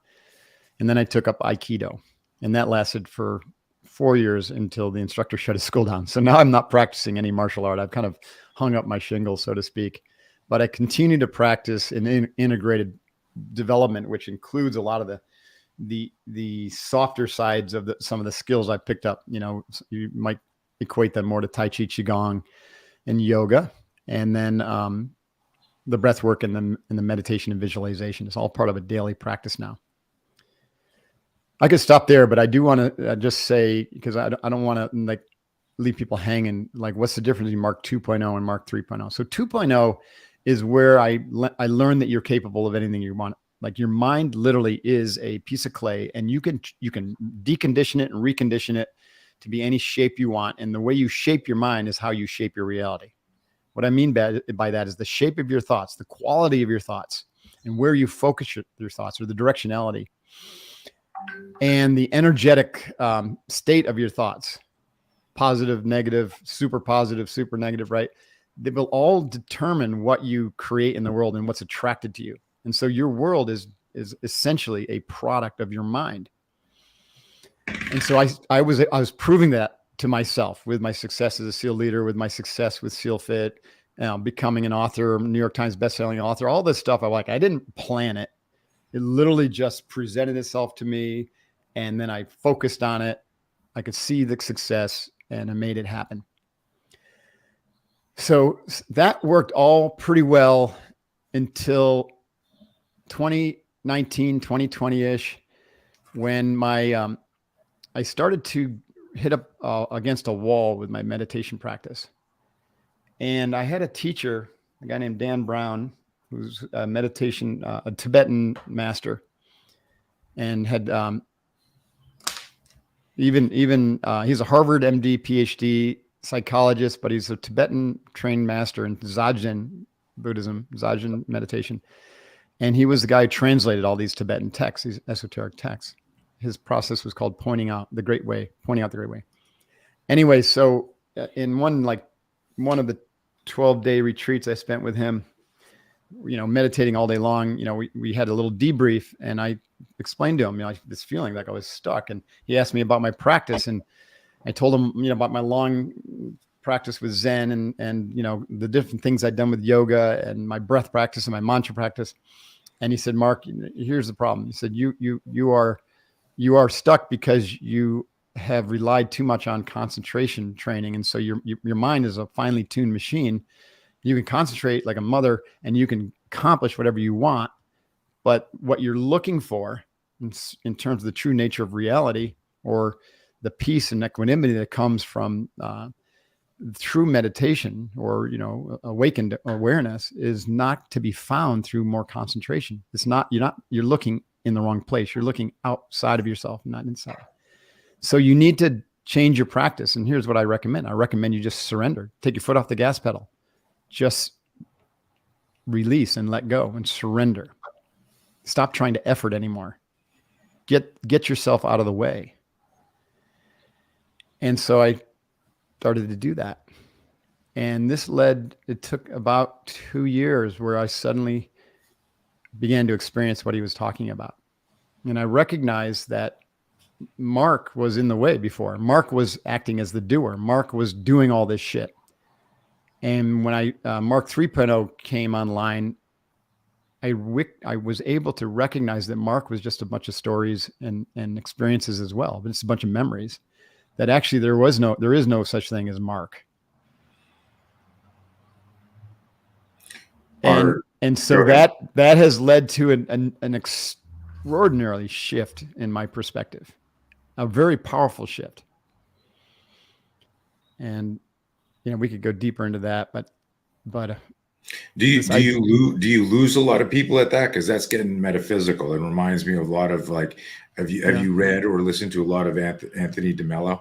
And then I took up Aikido, and that lasted for 4 years until the instructor shut his school down. So now I'm not practicing any martial art. I've kind of hung up my shingle, so to speak. But I continue to practice an integrated development, which includes a lot of the softer sides of some of the skills I picked up. You might equate them more to Tai Chi, Qigong, and yoga, and then the breath work and the meditation and visualization is all part of a daily practice now. I could stop there, but I do want to just say, because I don't want to leave people hanging, what's the difference between Mark 2.0 and Mark 3.0? So 2.0 is where I learned that you're capable of anything you want. Like, your mind literally is a piece of clay, and you can decondition it and recondition it to be any shape you want. And the way you shape your mind is how you shape your reality. What I mean by that is the shape of your thoughts, the quality of your thoughts, and where you focus your thoughts, or the directionality, and the energetic state of your thoughts. Positive, negative, super positive, super negative, right? They will all determine what you create in the world and what's attracted to you. And so your world is essentially a product of your mind. And so I was proving that to myself with my success as a SEAL leader, with my success with SEAL Fit, becoming an author, New York Times bestselling author, all this stuff. I didn't plan it. It literally just presented itself to me. And then I focused on it. I could see the success, and I made it happen. So that worked all pretty well until 2019, 2020-ish, when I started to hit up against a wall with my meditation practice. And I had a teacher, a guy named Dan Brown, who's a meditation, a Tibetan master, and had he's a Harvard MD, PhD psychologist, but he's a Tibetan trained master in Dzogchen Buddhism, Dzogchen meditation. And he was the guy who translated all these Tibetan texts, these esoteric texts. His process was called pointing out the great way. Anyway, so in one of the 12-day retreats I spent with him, meditating all day long, we had a little debrief, and I explained to him, this feeling like I was stuck. And he asked me about my practice, and I told him, about my long practice with Zen and the different things I'd done with yoga and my breath practice and my mantra practice. And he said, Mark, here's the problem. He said, you are stuck because you have relied too much on concentration training. And so your mind is a finely tuned machine. You can concentrate like a mother, and you can accomplish whatever you want. But what you're looking for in terms of the true nature of reality, or the peace and equanimity that comes from through meditation, or awakened awareness, is not to be found through more concentration. It's not. You're looking in the wrong place. You're looking outside of yourself, not inside. So you need to change your practice. And here's what I recommend. I recommend you just surrender. Take your foot off the gas pedal. Just release and let go and surrender. Stop trying to effort anymore. Get yourself out of the way. And so I started to do that. And it took about 2 years where I suddenly began to experience what he was talking about. And I recognized that, Mark was in the way before. Mark was acting as the doer. Mark was doing all this shit. And when Mark 3.0 came online, I was able to recognize that Mark was just a bunch of stories and experiences as well, but it's a bunch of memories. That actually there is no such thing as Mark. And so that has led to an extraordinarily shift in my perspective, a very powerful shift. And we could go deeper into that, but do you lose a lot of people at that? Because that's getting metaphysical. It reminds me of a lot of like, have you read or listened to a lot of Anthony DeMello?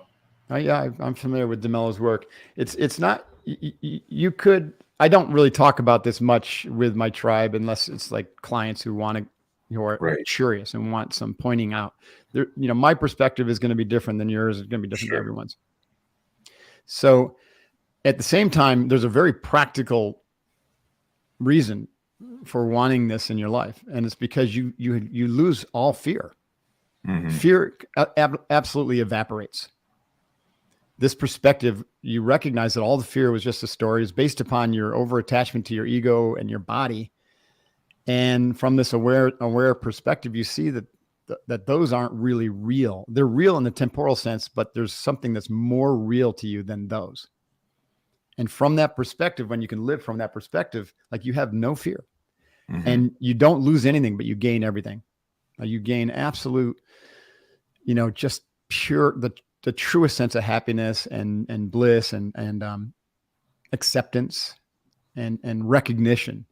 Oh yeah, I'm familiar with DeMello's work. It's not you could. I don't really talk about this much with my tribe unless it's like clients who are curious and want some pointing out. There, my perspective is going to be different than yours. It's going to be different than everyone's. So, at the same time, there's a very practical reason for wanting this in your life, and it's because you lose all fear. Mm-hmm. Fear absolutely evaporates. This perspective, you recognize that all the fear was just a story. It's based upon your over-attachment to your ego and your body. And from this aware perspective, you see that those aren't really real. They're real in the temporal sense, but there's something that's more real to you than those. And from that perspective, when you can live from that perspective, like you have no fear. Mm-hmm. And you don't lose anything, but you gain everything. You gain absolute, just pure, the truest sense of happiness and bliss and acceptance and recognition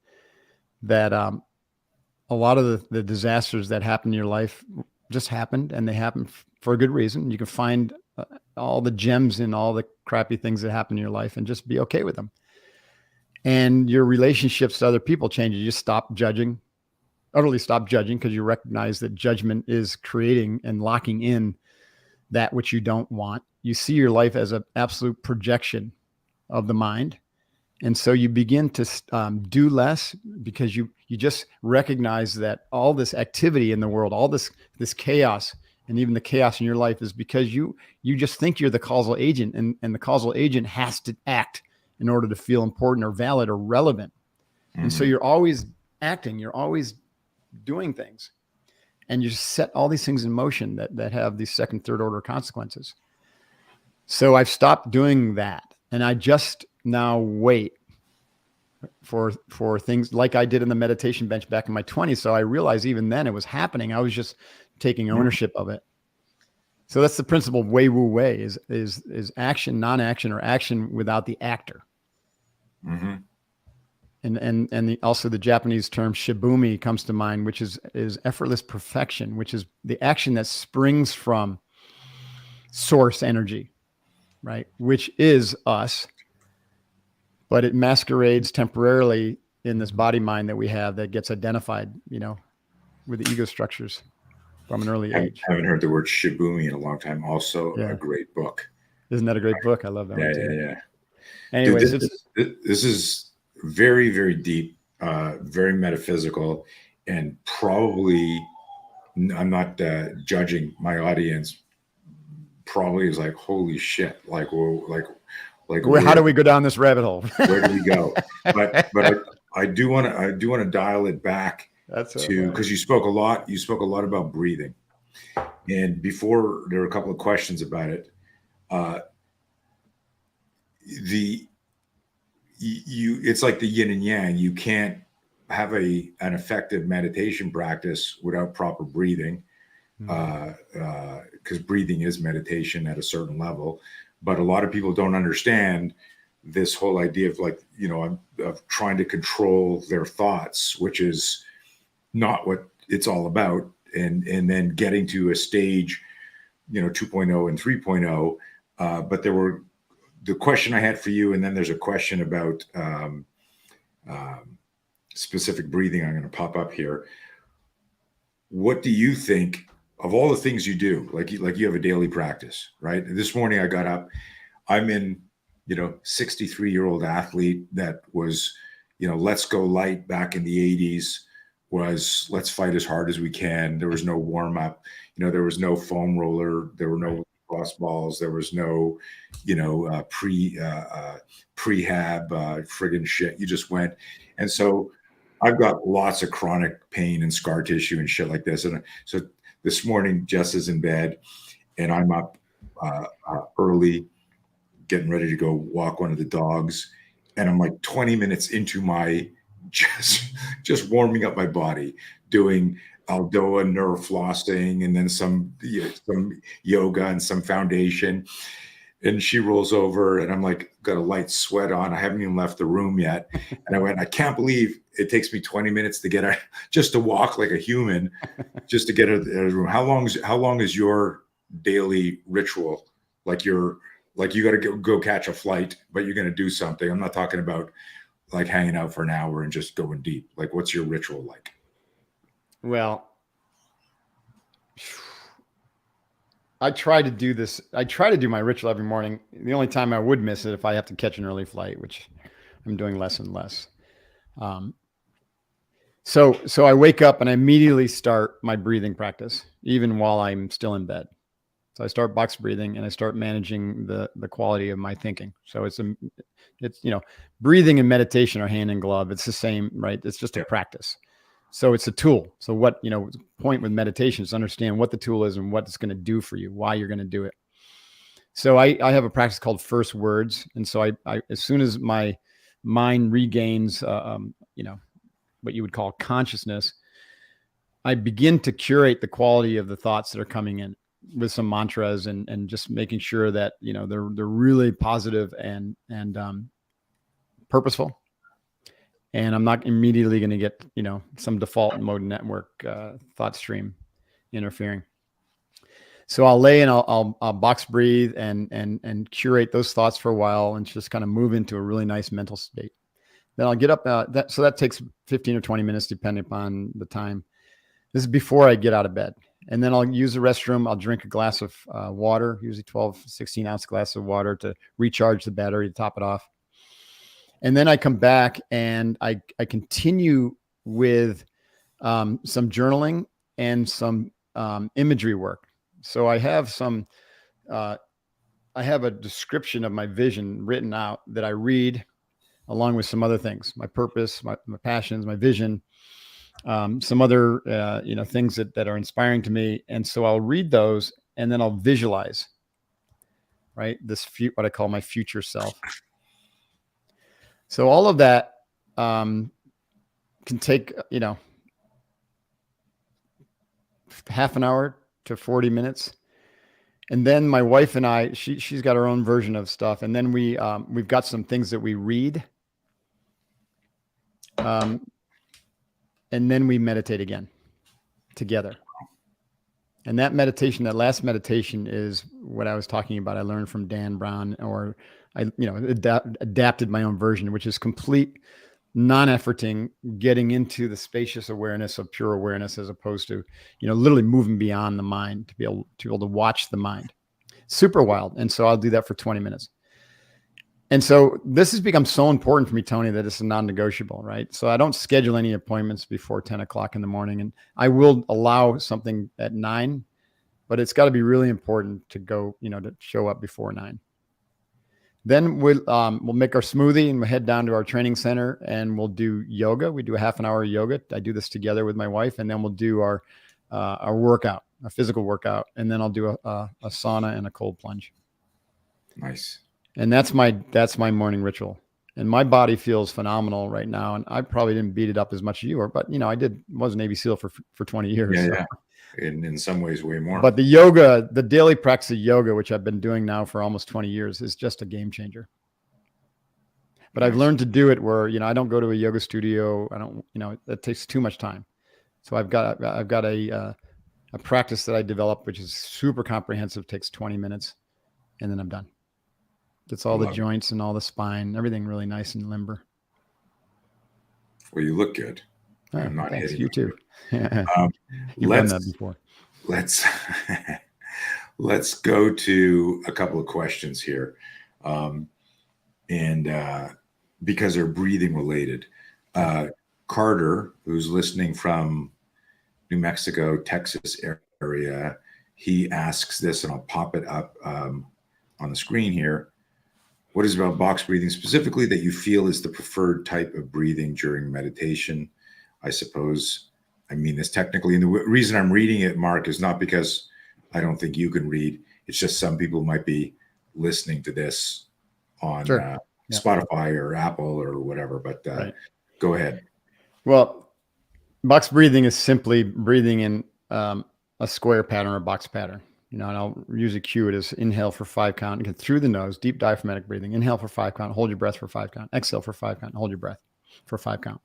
that a lot of the disasters that happen in your life just happened, and they happened for a good reason. You can find all the gems in all the crappy things that happen in your life and just be okay with them. And your relationships to other people change. You just utterly stop judging, because you recognize that judgment is creating and locking in that which you don't want. You see your life as an absolute projection of the mind. And so you begin to do less, because you just recognize that all this activity in the world, all this chaos, and even the chaos in your life, is because you just think you're the causal agent, and the causal agent has to act in order to feel important or valid or relevant. Mm-hmm. And so you're always acting, you're always doing things. And you set all these things in motion that have these second, third order consequences. So I've stopped doing that. And I just now wait for things like I did in the meditation bench back in my 20s. So I realized even then it was happening. I was just taking ownership of it. So that's the principle of Wei Wu Wei is action, non-action, or action without the actor. Mm-hmm. And also the Japanese term shibumi comes to mind, which is effortless perfection, which is the action that springs from source energy, right? Which is us, but it masquerades temporarily in this body mind that we have that gets identified, with the ego structures from an early age. I haven't heard the word shibumi in a long time. Also, a great book. Isn't that a great book? I love that one too. Yeah. Anyways, this is very, very deep, very metaphysical, and probably, I'm not judging my audience, probably is like, holy shit, like, well, how do we go down this rabbit hole? Where do we go? But I do want to dial it back because you spoke a lot about breathing, and before there were a couple of questions about it. It's like the yin and yang. You can't have an effective meditation practice without proper breathing, because breathing is meditation at a certain level. But a lot of people don't understand this whole idea of of trying to control their thoughts, which is not what it's all about. And then getting to a stage, 2.0 and 3.0. But there were the question I had for you, and then there's a question about specific breathing. I'm going to pop up here. What do you think of all the things you do? Like you have a daily practice, right? This morning I got up. I'm in, 63-year-old athlete that was, let's go light back in the 80s. was let's fight as hard as we can. There was no warm up. There was no foam roller. There were no cross balls. There was no, prehab friggin' shit. You just went. And so I've got lots of chronic pain and scar tissue and shit like this. And so this morning, Jess is in bed and I'm up early, getting ready to go walk one of the dogs. And I'm like 20 minutes into my just warming up my body, doing Aldoa nerve flossing and then some yoga and some foundation. And she rolls over and I'm like, got a light sweat on. I haven't even left the room yet. And I went, I can't believe it takes me 20 minutes to get her, just to walk like a human, just to get her to the room. How long is your daily ritual? Like you got to go catch a flight, but you're going to do something. I'm not talking about like hanging out for an hour and just going deep. Like, what's your ritual like? Well, I try to do this. I try to do my ritual every morning. The only time I would miss it if I have to catch an early flight, which I'm doing less and less. So I wake up and I immediately start my breathing practice, even while I'm still in bed. So I start box breathing and I start managing the quality of my thinking. So it's breathing and meditation are hand in glove. It's the same, right? It's just a practice. So it's a tool. So what, the point with meditation is to understand what the tool is and what it's going to do for you, why you're going to do it. So I have a practice called first words. And so I as soon as my mind regains, what you would call consciousness, I begin to curate the quality of the thoughts that are coming in with some mantras and just making sure that, they're really positive and purposeful. And I'm not immediately going to get, some default mode network thought stream interfering. So I'll lay and I'll box breathe and curate those thoughts for a while and just kind of move into a really nice mental state. Then I'll get up. So that takes 15 or 20 minutes, depending upon the time. This is before I get out of bed. And then I'll use the restroom. I'll drink a glass of water, usually 12, 16 ounce glass of water to recharge the battery, to top it off. And then I come back and I continue with some journaling and some imagery work. So I have I have a description of my vision written out that I read along with some other things, my purpose, my passions, my vision, some other, things that are inspiring to me. And so I'll read those and then I'll visualize, right? What I call my future self. So all of that can take, half an hour to 40 minutes. And then my wife and I, she's got her own version of stuff. And then we've got some things that we read. And then we meditate again together. And that last meditation is what I was talking about. I learned from Dan Brown, or I, adapted my own version, which is complete non-efforting, getting into the spacious awareness of pure awareness, as opposed to, literally moving beyond the mind to be able to watch the mind. Super wild. And so I'll do that for 20 minutes. And so this has become so important for me, Tony, that it's a non-negotiable, right? So I don't schedule any appointments before 10 o'clock in the morning. And I will allow something at 9, but it's got to be really important to go, to show up before 9. Then we'll make our smoothie and we'll head down to our training center and we'll do yoga. We do a half an hour of yoga. I do this together with my wife, and then we'll do our workout, a physical workout. And then I'll do a sauna and a cold plunge. Nice. And that's my morning ritual. And my body feels phenomenal right now. And I probably didn't beat it up as much as you were, but was a Navy SEAL for 20 years. Yeah, so. yeah. In some ways, way more. But the daily practice of yoga, which I've been doing now for almost 20 years, is just a game changer. But Nice. I've learned to do it where, I don't go to a yoga studio. I don't, that takes too much time. So I've got a practice that I developed, which is super comprehensive, takes 20 minutes, and then I'm done. It's all the joints and all the spine, everything really nice and limber. Well, you look good. I'm not thanks. hitting You too. You've done that before. Let's go to a couple of questions here, and because they're breathing related. Carter, who's listening from New Mexico, Texas area, he asks this, and I'll pop it up on the screen here. What is it about box breathing specifically that you feel is the preferred type of breathing during meditation? I suppose I mean this technically. And the reason I'm reading it, Mark, is not because I don't think you can read. It's just some people might be listening to this on Spotify or Apple or whatever. But go ahead. Well, box breathing is simply breathing in a square pattern or box pattern. And I'll usually cue it as inhale for 5 count, and through the nose, deep diaphragmatic breathing. Inhale for 5 count, hold your breath for 5 count. Exhale for 5 count, hold your breath for 5 count.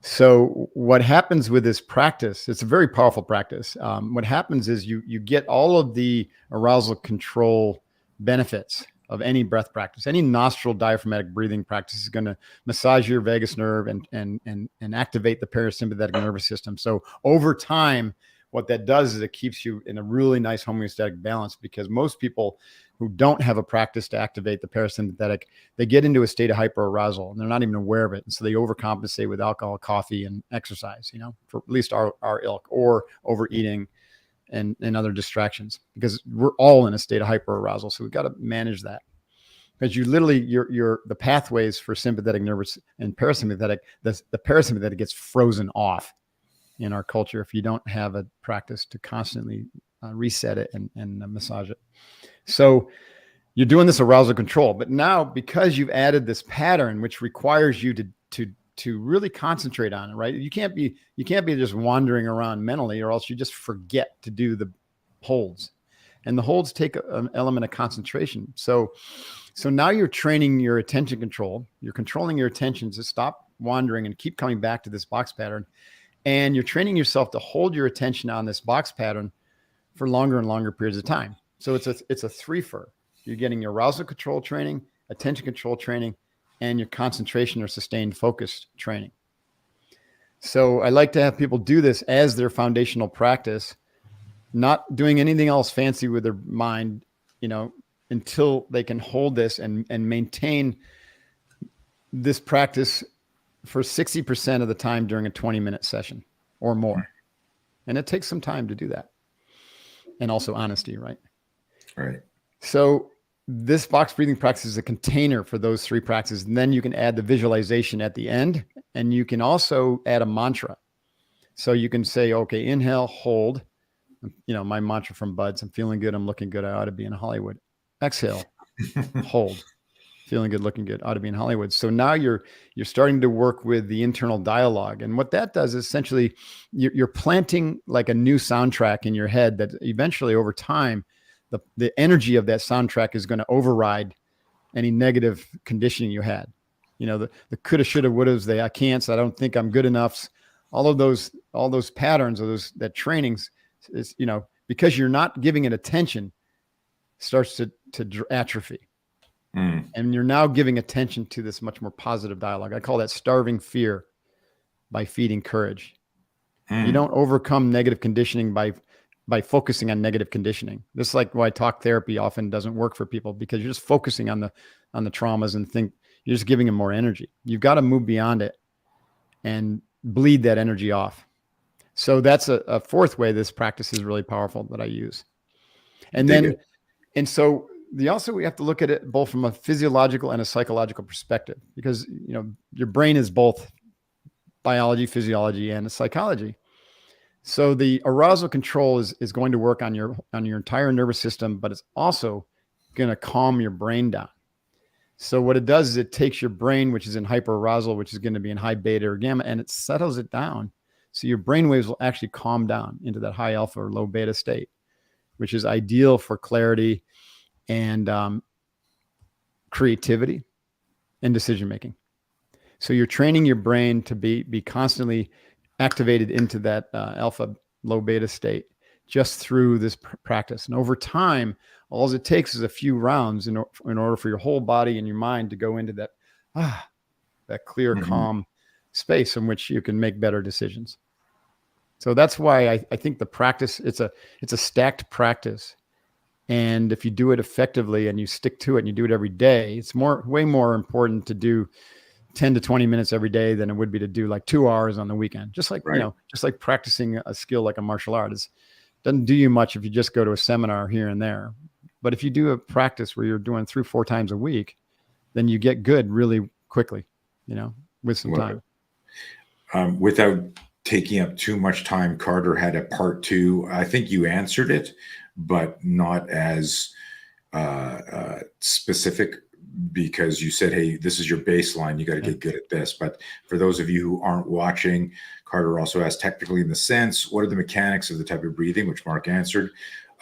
So what happens with this practice, it's a very powerful practice. What happens is you get all of the arousal control benefits of any breath practice. Any nostril diaphragmatic breathing practice is going to massage your vagus nerve and activate the parasympathetic nervous system. So over time, what that does is it keeps you in a really nice homeostatic balance, because most people who don't have a practice to activate the parasympathetic, they get into a state of hyperarousal and they're not even aware of it. And so they overcompensate with alcohol, coffee, and exercise, for at least our ilk, or overeating and other distractions, because we're all in a state of hyperarousal. So we've got to manage that, because you literally, the pathways for sympathetic nervous and parasympathetic, the parasympathetic gets frozen off in our culture if you don't have a practice to constantly reset it and massage it. So you're doing this arousal control, but now because you've added this pattern, which requires you to really concentrate on it, right? You can't be just wandering around mentally, or else you just forget to do the holds, and the holds take an element of concentration. So now you're training your attention control. You're controlling your attention to stop wandering and keep coming back to this box pattern. And you're training yourself to hold your attention on this box pattern for longer and longer periods of time. So it's a threefer. You're getting your arousal control training, attention control training, and your concentration or sustained focus training. So I like to have people do this as their foundational practice, not doing anything else fancy with their mind, until they can hold this and maintain this practice for 60% of the time during a 20-minute session or more. And it takes some time to do that. And also honesty, right? Right. So this box breathing practice is a container for those 3 practices. And then you can add the visualization at the end, and you can also add a mantra. So you can say, okay, inhale, hold, my mantra from Buds, I'm feeling good, I'm looking good, I ought to be in Hollywood. Exhale, hold. Feeling good, looking good, ought to be in Hollywood. So now you're starting to work with the internal dialogue. And what that does is essentially you're planting like a new soundtrack in your head that eventually over time, the energy of that soundtrack is going to override any negative conditioning you had. The coulda, shoulda, wouldas, I can't, so I don't think I'm good enough. All those patterns or that trainings is, because you're not giving it attention, starts to atrophy. And you're now giving attention to this much more positive dialogue. I call that starving fear by feeding courage. You don't overcome negative conditioning by focusing on negative conditioning. This is like why talk therapy often doesn't work for people, because you're just focusing on the traumas and you're just giving them more energy. You've got to move beyond it and bleed that energy off. So that's a 4th way this practice is really powerful that I use. And so we have to look at it both from a physiological and a psychological perspective, because your brain is both biology, physiology, and psychology. So the arousal control is going to work on your entire nervous system, but it's also going to calm your brain down. So what it does is it takes your brain, which is in hyperarousal, which is going to be in high beta or gamma, and it settles it down. So your brain waves will actually calm down into that high alpha or low beta state, which is ideal for clarity and creativity and decision-making. So you're training your brain to be constantly activated into that alpha low beta state just through this practice. And over time, all it takes is a few rounds in order for your whole body and your mind to go into that clear, calm space in which you can make better decisions. So that's why I think the practice, it's a stacked practice. And if you do it effectively and you stick to it and you do it every day, it's way more important to do 10 to 20 minutes every day than it would be to do like 2 hours on the weekend. Just like, Right. just like practicing a skill like a martial art doesn't do you much if you just go to a seminar here and there. But if you do a practice where you're doing 3-4 times a week, then you get good really quickly, with some time. Without taking up too much time, Carter had a part 2. I think you answered it, but not as specific, because you said, hey, this is your baseline. You got to get good at this. But for those of you who aren't watching, Carter also asked, technically in the sense, what are the mechanics of the type of breathing, which Mark answered,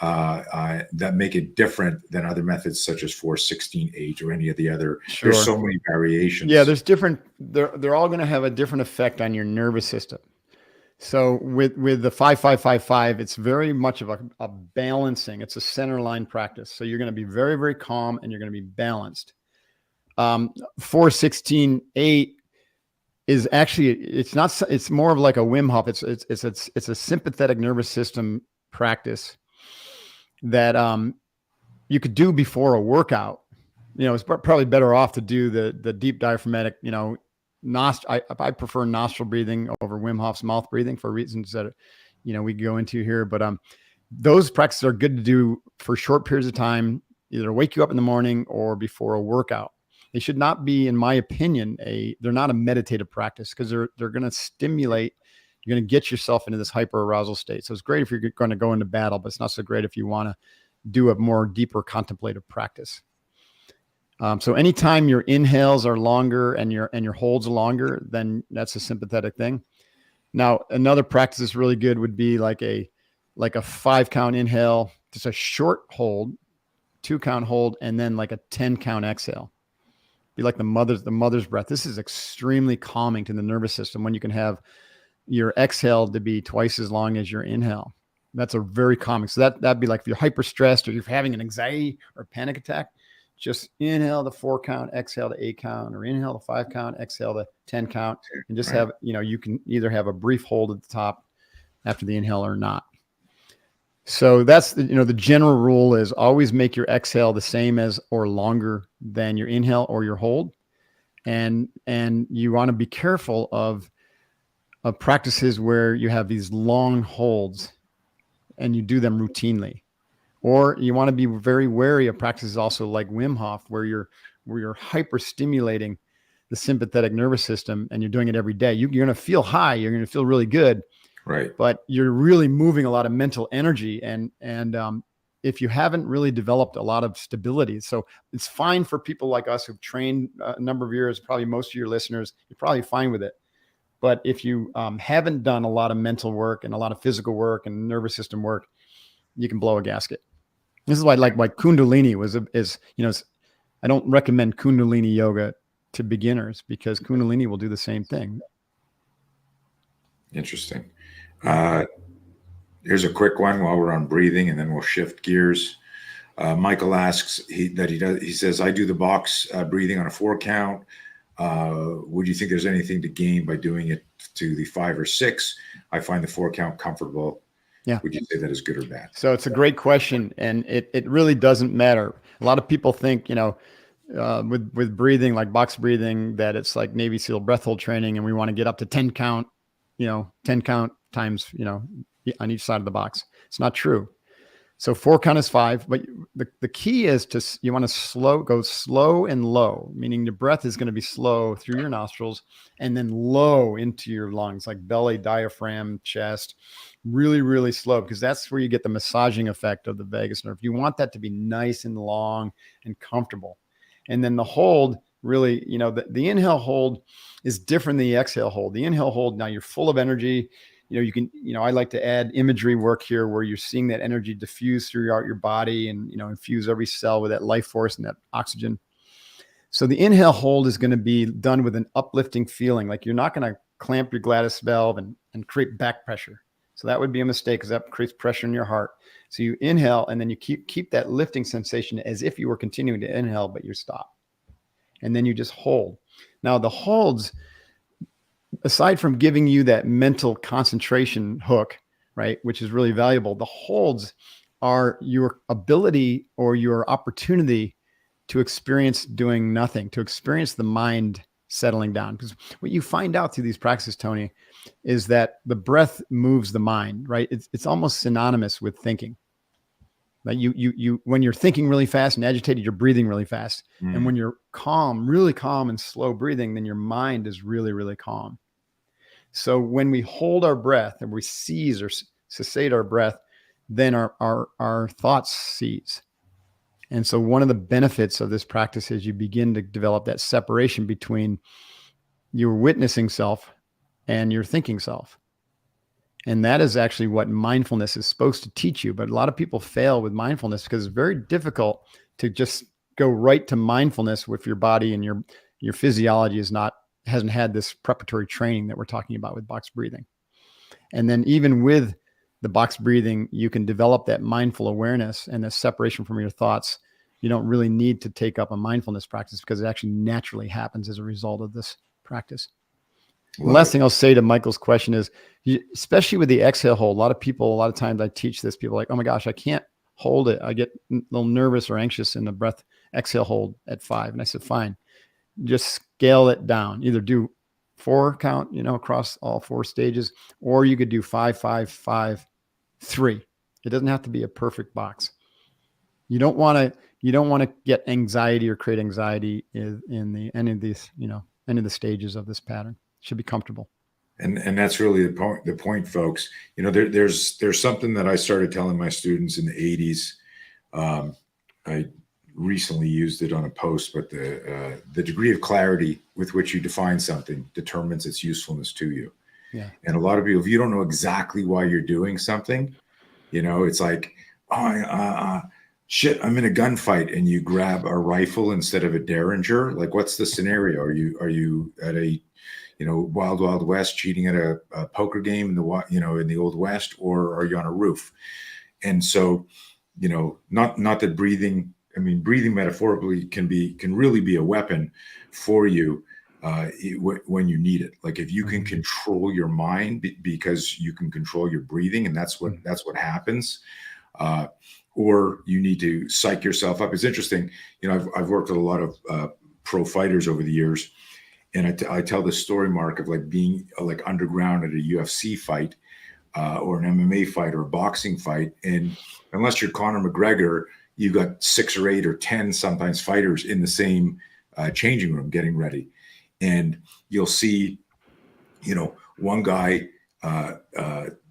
that make it different than other methods such as 4-16-8 or any of the other? Sure. There's so many variations. Yeah, there's different. They're all going to have a different effect on your nervous system. So with the 5-5-5-5, it's very much of a balancing. It's a center line practice. So you're going to be very, very calm and you're going to be balanced. 4-16-8 is actually, it's more of like a Wim Hof. It's a sympathetic nervous system practice that you could do before a workout. It's probably better off to do the deep diaphragmatic, I prefer nostril breathing over Wim Hof's mouth breathing for reasons that, we go into here. But those practices are good to do for short periods of time, either wake you up in the morning or before a workout. They should not be, in my opinion, they're not a meditative practice, because they're going to stimulate. You're going to get yourself into this hyperarousal state. So it's great if you're going to go into battle, but it's not so great if you want to do a more deeper contemplative practice. So anytime your inhales are longer and your holds are longer, then that's a sympathetic thing. Now, another practice that's really good would be like a 5-count inhale, just a short hold, 2-count hold, and then like a 10-count exhale. Be like the mother's breath. This is extremely calming to the nervous system when you can have your exhale to be twice as long as your inhale. That's a very calming. So that'd be like if you're hyper stressed or you're having an anxiety or panic attack, just inhale the 4-count, exhale the 8-count, or inhale the 5-count, exhale the 10-count, and just have, you can either have a brief hold at the top after the inhale or not. So that's the general rule is always make your exhale the same as or longer than your inhale or your hold. And you want to be careful of practices where you have these long holds and you do them routinely. Or you want to be very wary of practices also like Wim Hof, where you're hyper stimulating the sympathetic nervous system and you're doing it every day. You're going to feel high. You're going to feel really good. Right. But you're really moving a lot of mental energy. And if you haven't really developed a lot of stability, so it's fine for people like us who've trained a number of years, probably most of your listeners, you're probably fine with it. But if you haven't done a lot of mental work and a lot of physical work and nervous system work, you can blow a gasket. This is why Kundalini I don't recommend Kundalini yoga to beginners, because Kundalini will do the same thing. Interesting. Here's a quick one while we're on breathing, and then we'll shift gears. Michael asks, he says, I do the box breathing on a 4-count. Would you think there's anything to gain by doing it to the 5 or 6? I find the 4-count comfortable. Yeah. Would you say that is good or bad? So it's a great question, and it really doesn't matter. A lot of people think, with breathing, like box breathing, that it's like Navy SEAL breath hold training, and we want to get up to 10 count, 10 count times, on each side of the box. It's not true. So 4-count is 5, but the key is you want to go slow and low, meaning the breath is going to be slow through your nostrils and then low into your lungs, like belly, diaphragm, chest, really, really slow, because that's where you get the massaging effect of the vagus nerve. You want that to be nice and long and comfortable. And then the hold, really, the inhale hold is different than the exhale hold. The inhale hold, now you're full of energy. You can, I like to add imagery work here where you're seeing that energy diffuse throughout your body and, infuse every cell with that life force and that oxygen. So the inhale hold is going to be done with an uplifting feeling. Like you're not going to clamp your glottis valve and create back pressure. So that would be a mistake, because that creates pressure in your heart. So you inhale and then you keep that lifting sensation as if you were continuing to inhale, but you stop. And then you just hold. Now the holds, aside from giving you that mental concentration hook, right, which is really valuable, the holds are your ability or your opportunity to experience doing nothing, to experience the mind settling down. Because what you find out through these practices, Tony, is that the breath moves the mind, right? It's almost synonymous with thinking. Like you when you're thinking really fast and agitated, you're breathing really fast. And when you're calm, really calm and slow breathing, then your mind is really, really calm. So when we hold our breath and we seize or cessate our breath, then our thoughts cease. And so one of the benefits of this practice is you begin to develop that separation between your witnessing self and your thinking self. And that is actually what mindfulness is supposed to teach you. But a lot of people fail with mindfulness because it's very difficult to just go right to mindfulness with your body and your physiology hasn't had this preparatory training that we're talking about with box breathing. And then even with the box breathing, you can develop that mindful awareness and the separation from your thoughts. You don't really need to take up a mindfulness practice because it actually naturally happens as a result of this practice. The last thing I'll say to Michael's question is, especially with the exhale hold, a lot of times I teach this, people are like, oh my gosh, I can't hold it. I get a little nervous or anxious in the breath exhale hold at 5. And I said, fine, just scale it down. Either do 4 count, across all 4 stages, or you could do 5, 5, 5, 3. It doesn't have to be a perfect box. You don't want to get anxiety or create anxiety in any of these, any of the stages of this pattern. Should be comfortable. And that's really the point, folks. There's something that I started telling my students in the 80s. I recently used it on a post, but the degree of clarity with which you define something determines its usefulness to you. Yeah. And a lot of people, if you don't know exactly why you're doing something, it's like, shit, I'm in a gunfight, and you grab a rifle instead of a Derringer. Like, what's the scenario? Are you at a Wild West cheating at a poker game in the Old West, or are you on a roof? And so, not that breathing metaphorically can really be a weapon for you when you need it. Like, if you can control your mind because you can control your breathing, and that's what happens. Or you need to psych yourself up. It's interesting. I've worked with a lot of pro fighters over the years. And I tell this story, Mark, of like being like underground at a UFC fight or an MMA fight or a boxing fight. And unless you're Conor McGregor, you've got 6 or 8 or 10 sometimes fighters in the same changing room getting ready. And you'll see, one guy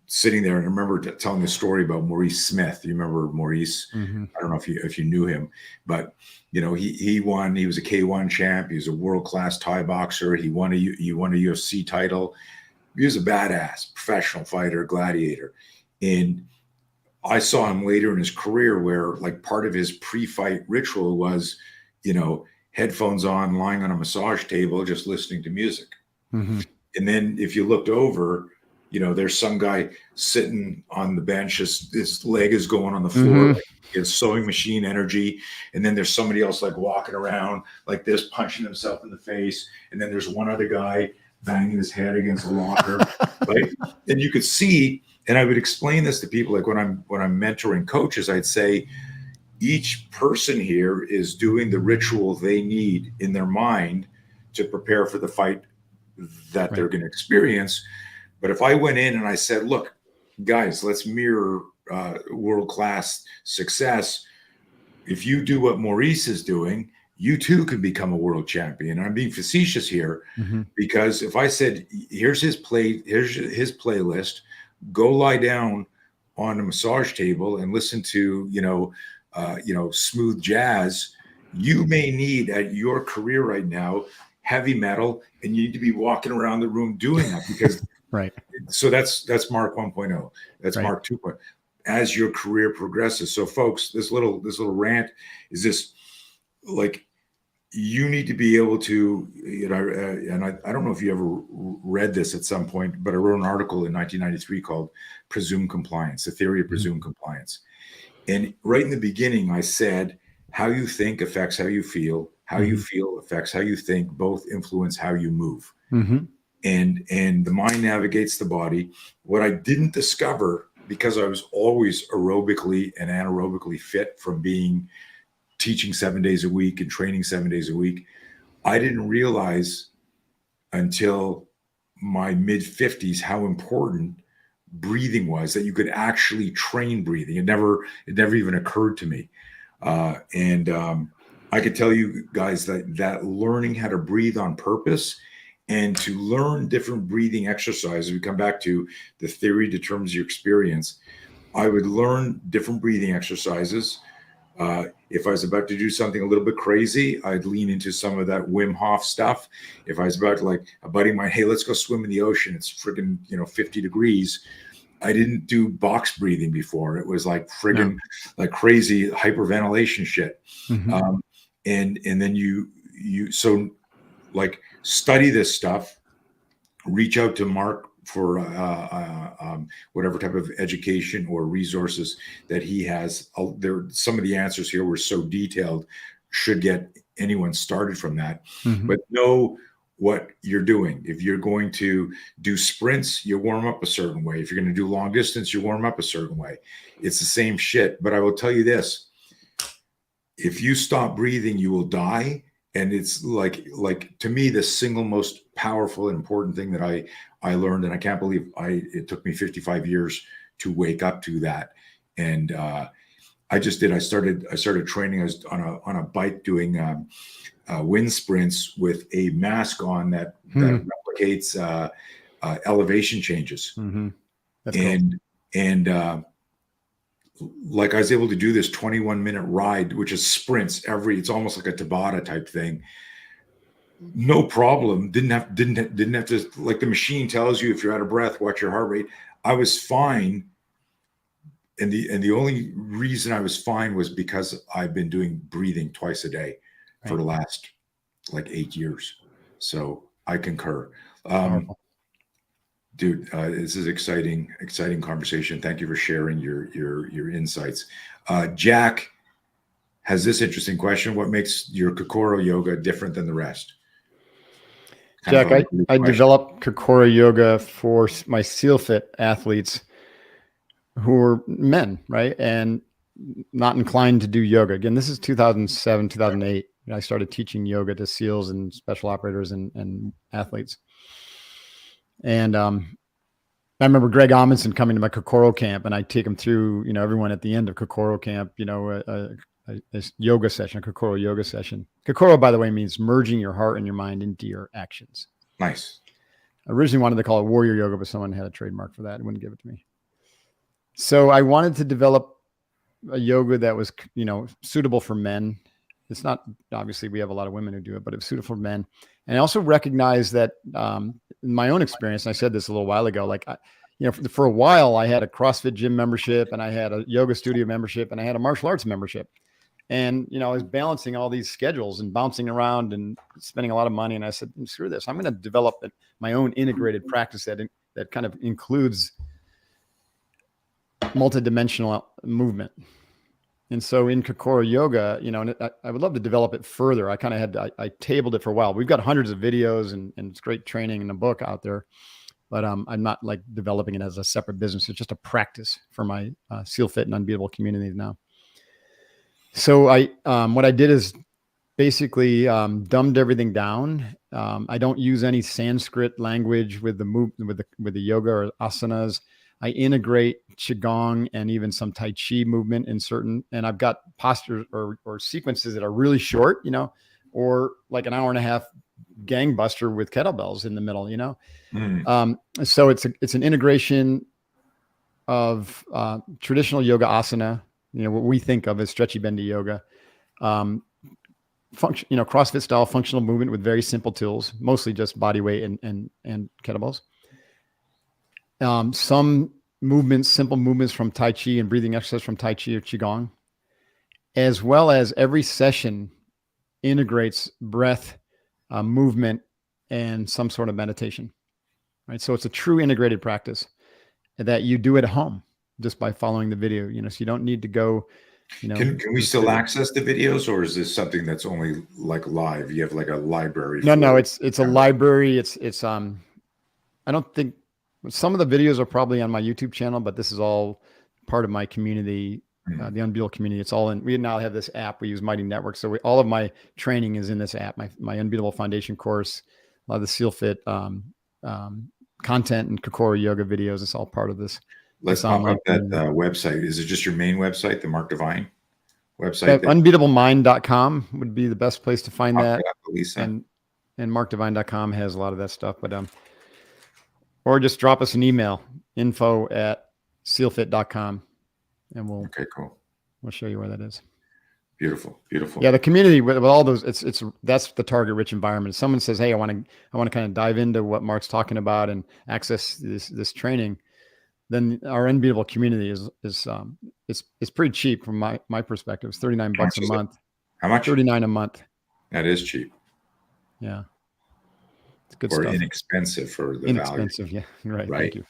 sitting there. And I remember telling the story about Maurice Smith. You remember Maurice? Mm-hmm. I don't know if you knew him, but he won. He was a K1 champ. He was a world-class Thai boxer. He won a UFC title. He was a badass professional fighter, gladiator. And I saw him later in his career where like part of his pre-fight ritual was, headphones on, lying on a massage table, just listening to music. Mm-hmm. And then if you looked over, there's some guy sitting on the bench, his leg is going on the floor, mm-hmm. like it's sewing machine energy. And then there's somebody else like walking around like this, punching himself in the face. And then there's one other guy banging his head against a locker. Right? And you could see, and I would explain this to people, like when I'm mentoring coaches, I'd say each person here is doing the ritual they need in their mind to prepare for the fight that right. they're going to experience. But if I went in and I said, look, guys, let's mirror world-class success. If you do what Maurice is doing, you too can become a world champion. And I'm being facetious here mm-hmm. because if I said, here's his playlist, go lie down on a massage table and listen to, smooth jazz, you may need at your career right now, heavy metal, and you need to be walking around the room doing that because right. So that's Mark 1.0. That's right. Mark 2.0. As your career progresses. So folks, this little rant is this, like, you need to be able to, and I don't know if you ever read this at some point, but I wrote an article in 1993 called Presumed Compliance, the theory of presumed mm-hmm. compliance. And right in the beginning, I said, how you think affects how you feel. How mm-hmm. you feel affects how you think. Both influence how you move. Mm-hmm. And the mind navigates the body. What I didn't discover, because I was always aerobically and anaerobically fit from teaching 7 days a week and training 7 days a week, I didn't realize until my mid 50s how important breathing was, that you could actually train breathing. It never even occurred to me. And I could tell you guys that learning how to breathe on purpose and to learn different breathing exercises, we come back to the theory determines your experience. I would learn different breathing exercises. If I was about to do something a little bit crazy, I'd lean into some of that Wim Hof stuff. If I was about to, like, a buddy of mine, hey, let's go swim in the ocean, it's friggin', 50 degrees. I didn't do box breathing before. It was like friggin' like crazy hyperventilation shit. Mhm. And then so like study this stuff, reach out to Mark for whatever type of education or resources that he has. Some of the answers here were so detailed, should get anyone started from that. Mhm. But know what you're doing. If you're going to do sprints, you warm up a certain way. If you're going to do long distance, you warm up a certain way. It's the same shit. But I will tell you this: if you stop breathing, you will die. And it's like to me, the single most powerful and important thing that I learned, and I can't believe it took me 55 years to wake up to that. And I just did. I started training. I was on a bike doing wind sprints with a mask on that replicates elevation changes. Mm-hmm. That's cool. And like I was able to do this 21-minute ride, which is sprints it's almost like a Tabata type thing. No problem. Didn't have to, like, the machine tells you if you're out of breath, watch your heart rate. I was fine. And the only reason I was fine was because I've been doing breathing twice a day for the last like 8 years. So I concur. Dude, this is exciting conversation. Thank you for sharing your insights. Jack has this interesting question: what makes your Kokoro yoga different than the rest? Jack, I developed Kokoro yoga for my SEALFIT athletes who are men, right? And not inclined to do yoga. Again, this is 2007, 2008. I started teaching yoga to SEALs and special operators and athletes. And I remember Greg Amundsen coming to my Kokoro camp, and I take him through, everyone at the end of Kokoro camp, a yoga session, a Kokoro yoga session. Kokoro, by the way, means merging your heart and your mind into your actions. Nice. I originally wanted to call it warrior yoga, but someone had a trademark for that and wouldn't give it to me. So I wanted to develop a yoga that was, suitable for men. It's not, obviously we have a lot of women who do it, but it's suitable for men. And I also recognize that in my own experience, and I said this a little while ago, like, for a while I had a CrossFit gym membership, and I had a yoga studio membership, and I had a martial arts membership. And, I was balancing all these schedules and bouncing around and spending a lot of money. And I said, screw this. I'm going to develop my own integrated practice that kind of includes multidimensional movement. And so in Kokoro yoga, and I would love to develop it further. I kind of I tabled it for a while. We've got hundreds of videos and it's great training in the book out there, but I'm not like developing it as a separate business. It's just a practice for my SEALFIT and Unbeatable communities now. So what I did is basically dumbed everything down. I don't use any Sanskrit language with the yoga or asanas. I integrate Qigong and even some Tai Chi movement and I've got postures or sequences that are really short, or like an hour and a half gangbuster with kettlebells in the middle, So it's an integration of traditional yoga asana, what we think of as stretchy bendy yoga, CrossFit style functional movement with very simple tools, mostly just body weight and kettlebells. Some simple movements from Tai Chi and breathing exercise from Tai Chi or Qigong, as well as every session integrates breath, movement, and some sort of meditation, right? So it's a true integrated practice that you do at home just by following the video, so you don't need to go, Can we still access the videos, or is this something that's only like live? You have like a library? No, it's a library. It's I don't think some of the videos are probably on my YouTube channel, but this is all part of my community, the Unbeatable community. It's all we now have this app. We use Mighty Network. So all of my training is in this app, my Unbeatable Foundation course, lot of the SEAL Fit content and Kokoro yoga videos. It's all part of this. Let's this pop online up that community. website. Is it just your main website, the Mark Divine website? Unbeatablemind.com would be the best place to find Okay, that. Lisa. And markdivine.com has a lot of that stuff, but or just drop us an email, info@sealfit.com, and we'll Cool. We'll show you where that is. Beautiful. Yeah, the community with all those, that's the target rich environment. If someone says, "Hey, I want to kind of dive into what Mark's talking about and access this training," then our Unbeatable community is pretty cheap from my perspective. It's $39 a month. How much? $39 a month. That is cheap. Yeah. It's good or stuff. inexpensive for the Inexpensive, value. yeah. Right. Right. Thank you.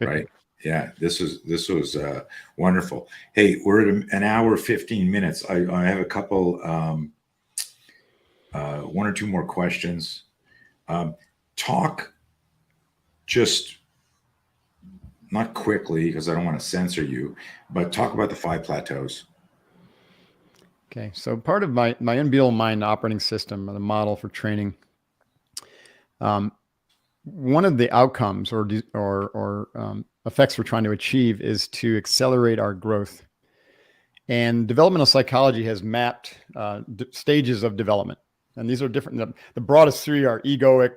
Right. Yeah, this was wonderful. Hey, we're at an hour 15 minutes. I have a couple, one or two more questions. Talk just not quickly because I don't want to censor you, but talk about the 5 plateaus. Okay, so part of my Unbeatable Mind operating system, or the model for training, one of the outcomes or effects we're trying to achieve is to accelerate our growth. And developmental psychology has mapped stages of development, and these are different. The broadest 3 are egoic,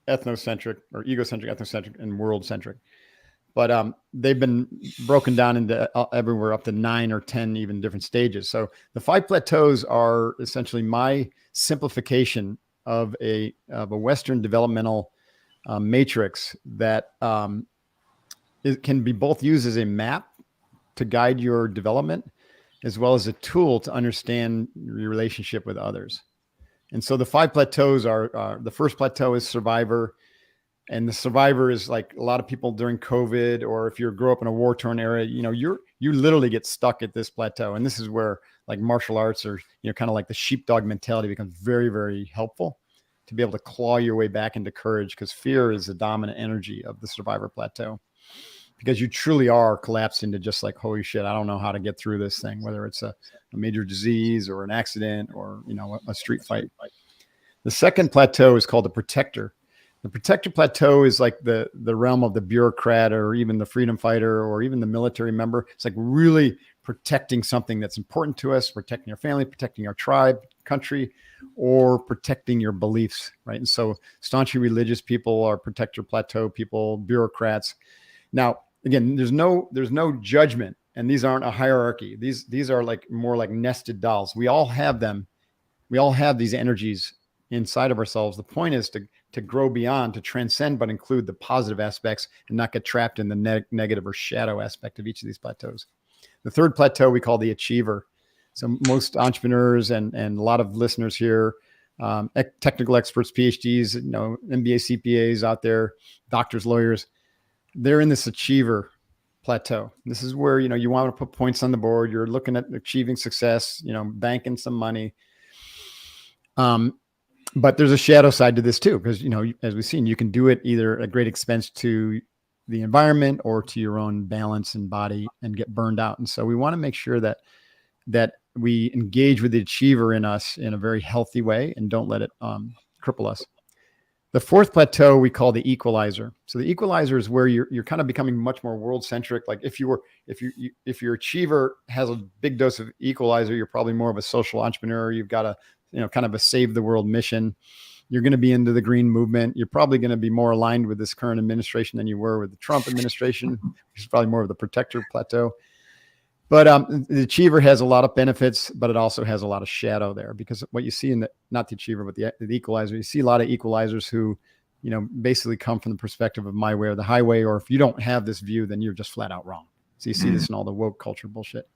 ethnocentric, and world-centric. But they've been broken down into everywhere up to 9 or 10 even different stages. So the 5 plateaus are essentially my simplification of a Western developmental matrix that it can be both used as a map to guide your development, as well as a tool to understand your relationship with others. And so the 5 plateaus are the first plateau is survivor. And the survivor is like a lot of people during COVID, or if you grow up in a war-torn area, you literally get stuck at this plateau. And this is where like martial arts or, kind of like the sheepdog mentality becomes very, very helpful to be able to claw your way back into courage, because fear is the dominant energy of the survivor plateau, because you truly are collapsed into just like, holy shit, I don't know how to get through this thing, whether it's a major disease or an accident or, a street fight. The second plateau is called the protector. The protector plateau is like the realm of the bureaucrat or even the freedom fighter or even the military member. It's like really protecting something that's important to us, protecting our family, protecting our tribe, country, or protecting your beliefs, right? And so staunchly religious people are protector plateau people, bureaucrats. Now, again, there's no judgment, and these aren't a hierarchy. These are like more like nested dolls. We all have them. We all have these energies inside of ourselves. The point is to grow beyond, to transcend, but include the positive aspects and not get trapped in the negative or shadow aspect of each of these plateaus. The third plateau we call the achiever. So most entrepreneurs and a lot of listeners here, technical experts, PhDs, MBA, CPAs out there, doctors, lawyers, they're in this achiever plateau. This is where, you want to put points on the board. You're looking at achieving success, banking some money. But there's a shadow side to this too, because, as we've seen, you can do it either at great expense to the environment or to your own balance and body and get burned out. And so we want to make sure that we engage with the achiever in us in a very healthy way and don't let it cripple us. The fourth plateau we call the equalizer. So the equalizer is where you're kind of becoming much more world centric. Like if your achiever has a big dose of equalizer, you're probably more of a social entrepreneur. You've got a kind of a save the world mission. You're going to be into the green movement. You're probably going to be more aligned with this current administration than you were with the Trump administration, which is probably more of the protector plateau. But the achiever has a lot of benefits, but it also has a lot of shadow there, because what you see in not the achiever, but the equalizer, you see a lot of equalizers who, basically come from the perspective of my way or the highway, or if you don't have this view, then you're just flat out wrong. So you see this in all the woke culture bullshit.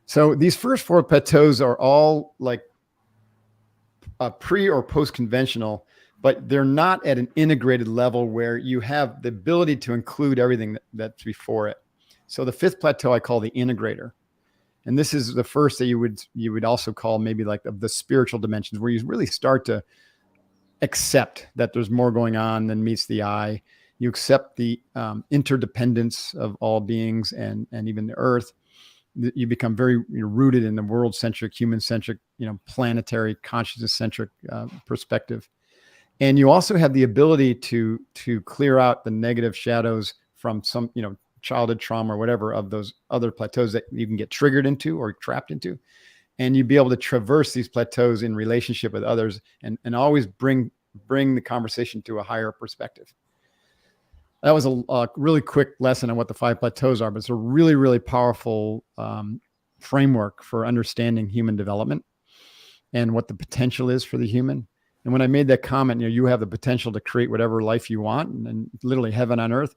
So these first 4 plateaus are all like pre or post conventional, but they're not at an integrated level where you have the ability to include everything that's before it. So the 5th plateau I call the integrator. And this is the first that you would also call maybe like the spiritual dimensions, where you really start to accept that there's more going on than meets the eye. You accept the interdependence of all beings and even the earth. You become very rooted in the world-centric, human-centric, planetary, consciousness-centric perspective. And you also have the ability to clear out the negative shadows from some, childhood trauma or whatever of those other plateaus that you can get triggered into or trapped into. And you'd be able to traverse these plateaus in relationship with others and always bring the conversation to a higher perspective. That was a really quick lesson on what the 5 plateaus are, but it's a really, really powerful framework for understanding human development and what the potential is for the human. And when I made that comment, you have the potential to create whatever life you want and literally heaven on earth.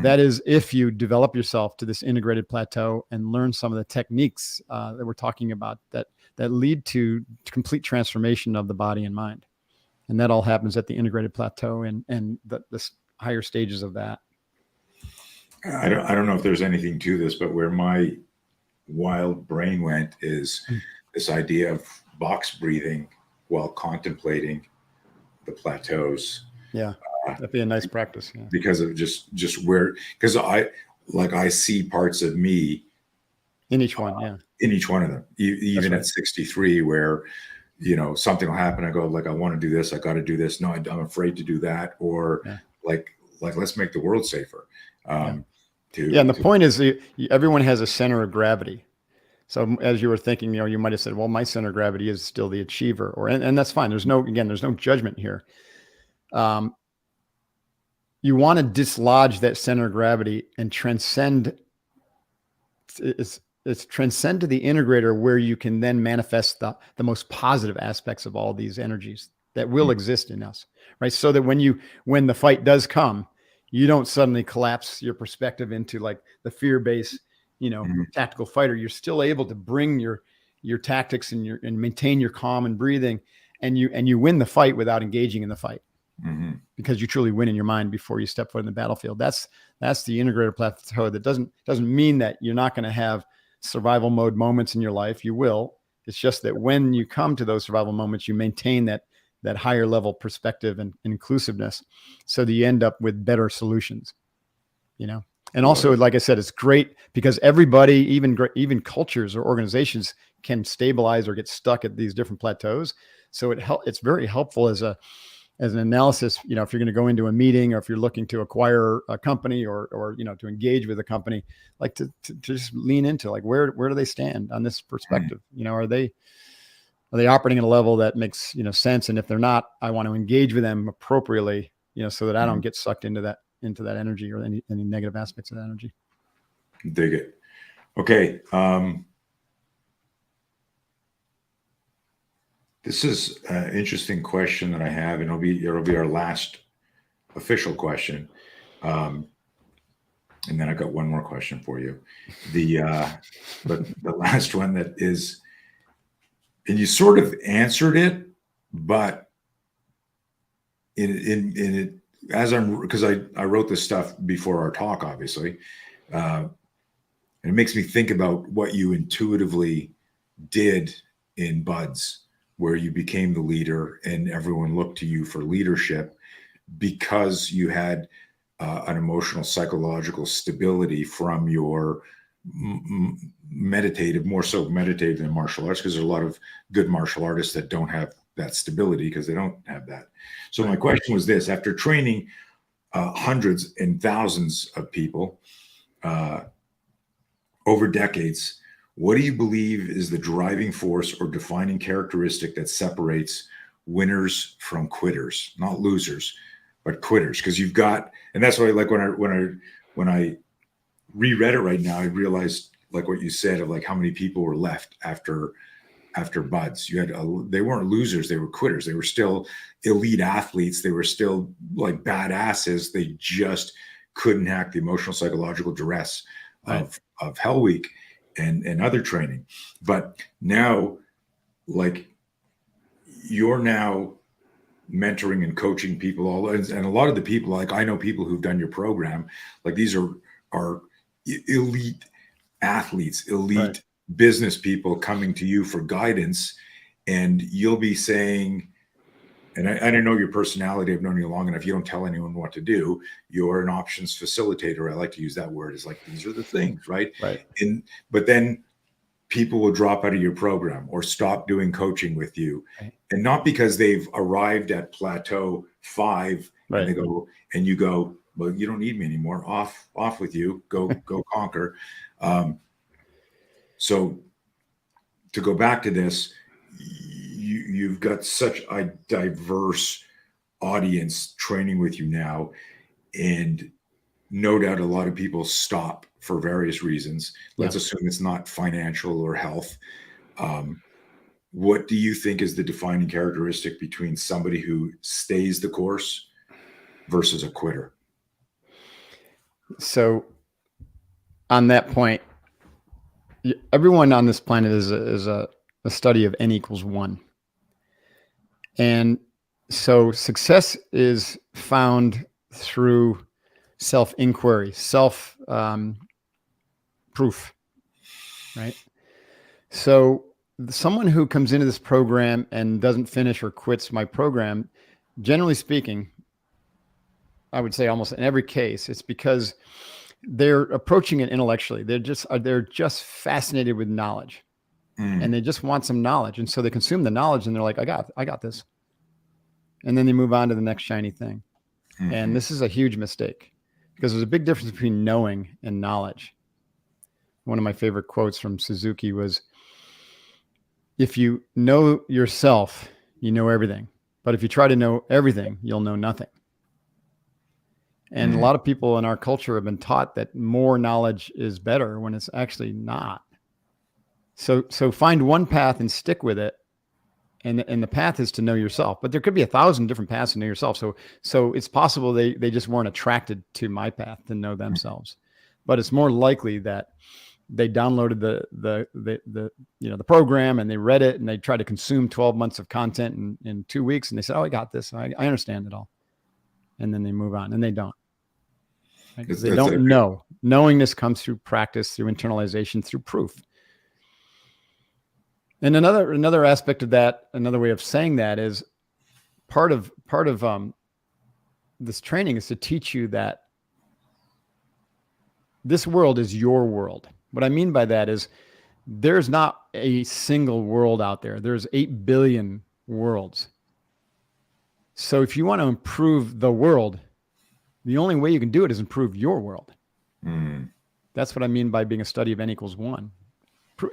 That is if you develop yourself to this integrated plateau and learn some of the techniques that we're talking about that lead to complete transformation of the body and mind. And that all happens at the integrated plateau and the higher stages of that. I don't know if there's anything to this, but where my wild brain went is this idea of box breathing while contemplating the plateaus. Yeah, that'd be a nice practice. Yeah. Because of just where, because I see parts of me in each one. Yeah. In each one of them, even at 63, where, something will happen. I go like, I want to do this. I got to do this. No, I'm afraid to do that. Or like, let's make the world safer. And the point is everyone has a center of gravity. So as you were thinking, you might have said, well, my center of gravity is still the achiever, and that's fine. There's no judgment here. You want to dislodge that center of gravity and transcend. It's transcend to the integrator where you can then manifest the most positive aspects of all these energies that will exist in us, right? So that when the fight does come, you don't suddenly collapse your perspective into like the fear-based, tactical fighter. You're still able to bring your tactics and maintain your calm and breathing, and you win the fight without engaging in the fight, because you truly win in your mind before you step foot in the battlefield. That's the integrator plateau. That doesn't mean that you're not going to have survival mode moments in your life. You will. It's just that when you come to those survival moments, you maintain that higher level perspective and inclusiveness, so that you end up with better solutions. And also, like I said, it's great because everybody, even cultures or organizations, can stabilize or get stuck at these different plateaus. So it's very helpful as an analysis. If you're going to go into a meeting, or if you're looking to acquire a company, or to engage with a company, like to just lean into like where do they stand on this perspective? Are they operating at a level that makes sense? And if they're not, I want to engage with them appropriately, so that I don't get sucked into that energy or any negative aspects of that energy. Dig it. Okay. This is an interesting question that I have, and it'll be our last official question. And then I got one more question for you. But the last one that is, and you sort of answered it, but in it, because I wrote this stuff before our talk, obviously, and it makes me think about what you intuitively did in Buds, where you became the leader and everyone looked to you for leadership because you had an emotional, psychological stability from your more so meditative than martial arts, because there's a lot of good martial artists that don't have that stability because they don't have that. So my question was this: after training hundreds and thousands of people over decades, what do you believe is the driving force or defining characteristic that separates winners from quitters? Not losers, but quitters. Because you've got, and that's why, like, when I reread it right now, I realized, like what you said, of like how many people were left after Buds. They weren't losers, they were quitters. They were still elite athletes. They were still like badasses. They just couldn't hack the emotional, psychological duress of Hell Week and other training. But now, like, you're now mentoring and coaching people, and a lot of the people, like, I know people who've done your program, like, these are elite athletes, elite business people coming to you for guidance, and you'll be saying, and I don't know your personality, I've known you long enough, you don't tell anyone what to do. You're an options facilitator. I like to use that word. It's like, these are the things, right? Right. But then people will drop out of your program or stop doing coaching with you. Right. And not because they've arrived at plateau 5 Right. and you go, well, you don't need me anymore. Off with you. Go conquer. So to go back to this, you've got such a diverse audience training with you now, and no doubt a lot of people stop for various reasons. Let's assume it's not financial or health. What do you think is the defining characteristic between somebody who stays the course versus a quitter? So on that point, everyone on this planet is a study of n equals 1. And so success is found through self-inquiry, self-proof, right? So someone who comes into this program and doesn't finish or quits my program, generally speaking, I would say almost in every case, it's because they're approaching it intellectually. They're just fascinated with knowledge, and they just want some knowledge. And so they consume the knowledge and they're like, I got this. And then they move on to the next shiny thing. Mm-hmm. And this is a huge mistake, because there's a big difference between knowing and knowledge. One of my favorite quotes from Suzuki was, if you know yourself, you know everything. But if you try to know everything, you'll know nothing. And a lot of people in our culture have been taught that more knowledge is better when it's actually not. So find one path and stick with it. And the path is to know yourself. But there could be 1,000 different paths to know yourself. So it's possible they just weren't attracted to my path to know themselves. But it's more likely that they downloaded the program and they read it and they tried to consume 12 months of content in 2 weeks, and they said, oh, I got this. I understand it all. And then they move on, and they don't. Right? Because they don't know. Knowingness comes through practice, through internalization, through proof. And another aspect of that, another way of saying that is part of this training is to teach you that this world is your world. What I mean by that is there's not a single world out there. There's 8 billion worlds. So if you want to improve the world, the only way you can do it is improve your world. That's what I mean by being a study of n equals 1.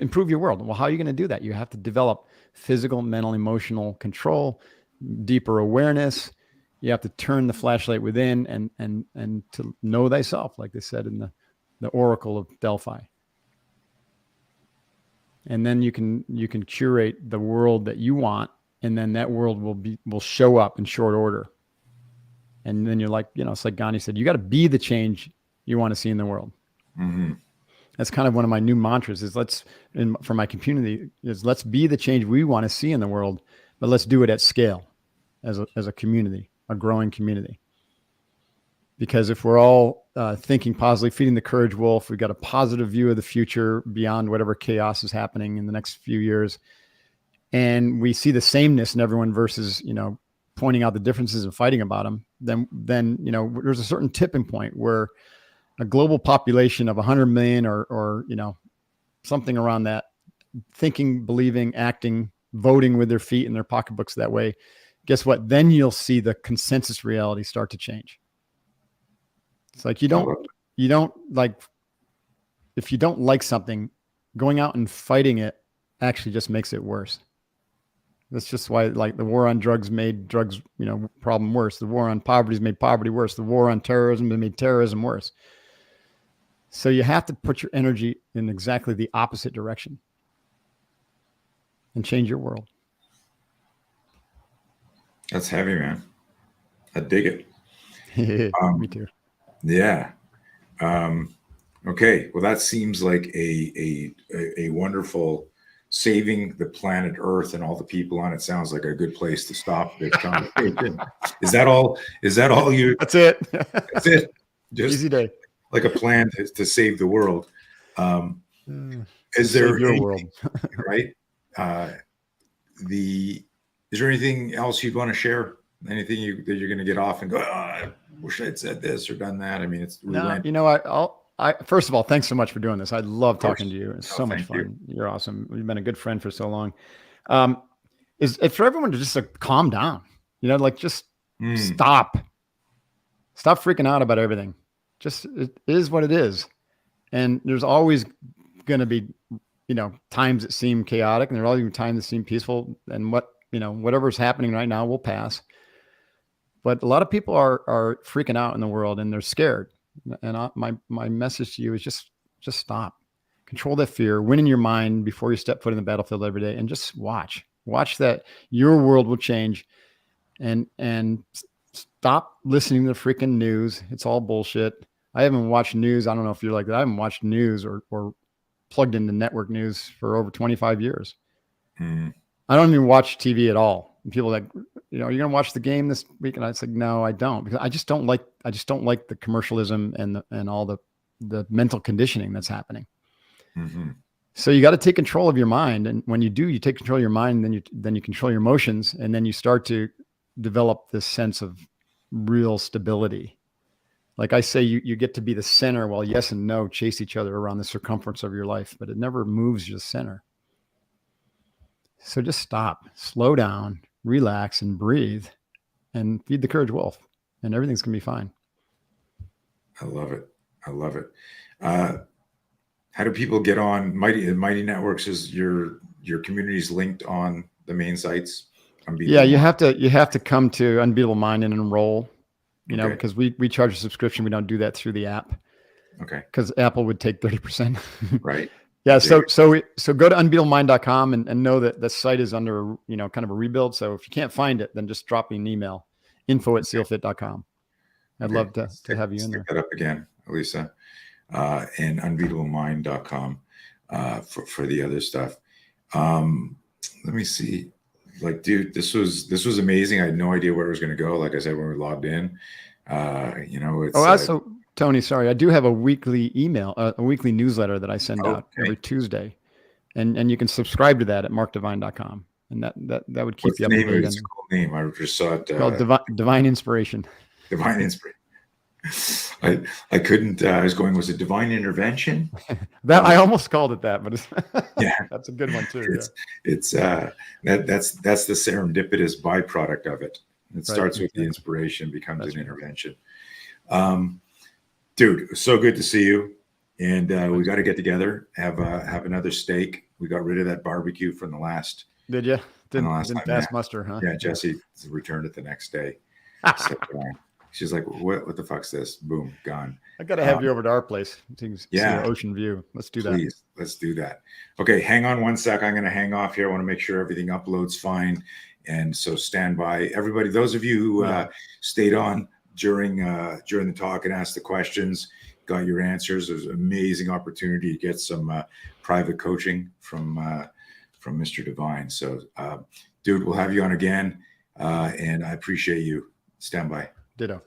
Improve your world. Well, how are you going to do that? You have to develop physical, mental, emotional control, deeper awareness. You have to turn the flashlight within and to know thyself, like they said in the Oracle of Delphi. And then you can curate the world that you want, and then that world will show up in short order. And then you're like, it's like Gandhi said, you got to be the change you want to see in the world. Mm-hmm. That's kind of one of my new mantras is for my community is let's be the change we want to see in the world, but let's do it at scale as a community, a growing community. Because if we're all thinking positively, feeding the courage wolf, we've got a positive view of the future beyond whatever chaos is happening in the next few years. And we see the sameness in everyone versus, pointing out the differences and fighting about them, then there's a certain tipping point where a global population of 100 million or something around that, thinking, believing, acting, voting with their feet in their pocketbooks that way, guess what? Then you'll see the consensus reality start to change. It's like you don't like, if you don't like something, going out and fighting it actually just makes it worse. That's just why, like, the war on drugs made drugs, problem worse. The war on poverty has made poverty worse. The war on terrorism has made terrorism worse. So you have to put your energy in exactly the opposite direction and change your world. That's heavy, man. I dig it. Me too. Yeah. Okay. Well, that seems like a wonderful saving the planet Earth and all the people on it. Sounds like a good place to stop this conversation. Is that all you? That's it. That's it. Just easy day. Like a plan to save the world. Is there your world, right? Is there anything else you'd want to share? Anything that you're going to get off and go, I wish I'd said this or done that. I mean, First of all, thanks so much for doing this. I love talking to you. It's so much thank fun. You're awesome. You've been a good friend for so long. Is for everyone to just calm down, like just stop freaking out about everything. Just, it is what it is. And there's always going to be, times that seem chaotic, and there's always times that seem peaceful, and whatever's happening right now will pass. But a lot of people are freaking out in the world, and they're scared. And my message to you is just stop, control that fear, win in your mind before you step foot in the battlefield every day, and just watch that your world will change, and stop listening to the freaking news. It's all bullshit. I haven't watched news. I don't know if you're like that. I haven't watched news or plugged into network news for over 25 years. I don't even watch TV at all. And people are like, you're going to watch the game this week? And I was like, no, I don't, because I just don't like the commercialism and all the mental conditioning that's happening. So you got to take control of your mind. And when you do, you take control of your mind, and then you control your emotions, and then you start to develop this sense of real stability. Like I say, you get to be the center, while yes and no chase each other around the circumference of your life, but it never moves your center. So just stop, slow down, relax, and breathe, and feed the courage wolf, and everything's going to be fine. I love it. How do people get on Mighty Networks? Is your community's linked on the main sites? Yeah, you have to come to Unbeatable Mind and enroll. Because we charge a subscription. We don't do that through the app. Okay. Because Apple would take 30%. Right. Yeah. So go to unbeatablemindcom and know that the site is under, kind of a rebuild. So if you can't find it, then just drop me an email, info@sealfit.com. I'd love to have you in there. Stick that up again, Elisa, and unbeatablemind.com for the other stuff. Let me see. Like, dude, this was amazing. I had no idea where it was going to go. Like I said, when we logged in, it's. Also, Tony, sorry, I do have a weekly email, a weekly newsletter that I send out every Tuesday, and you can subscribe to that at markdivine.com, and that would keep you up to date. It's a cool name. I just saw it. Called Divine Inspiration. Divine Inspiration. I couldn't. I was going. Was it Divine Intervention? That I almost called it that, but it's that's a good one too. It's that's the serendipitous byproduct of it. It starts with the inspiration, becomes an intervention. Dude, so good to see you. And we got to get together, have another steak. We got rid of that barbecue from the last. Did you? Didn't pass muster, huh? Yeah, Jesse returned it the next day. So, she's like, what the fuck's this? Boom, gone. I got to have you over to our place. See the ocean view. Let's do that. Please, let's do that. Okay, hang on one sec. I'm going to hang off here. I want to make sure everything uploads fine. And so stand by. Everybody, those of you who stayed on during the talk and asked the questions, got your answers. There's an amazing opportunity to get some private coaching from Mr. Divine. So, dude, we'll have you on again. And I appreciate you. Stand by. Ditto.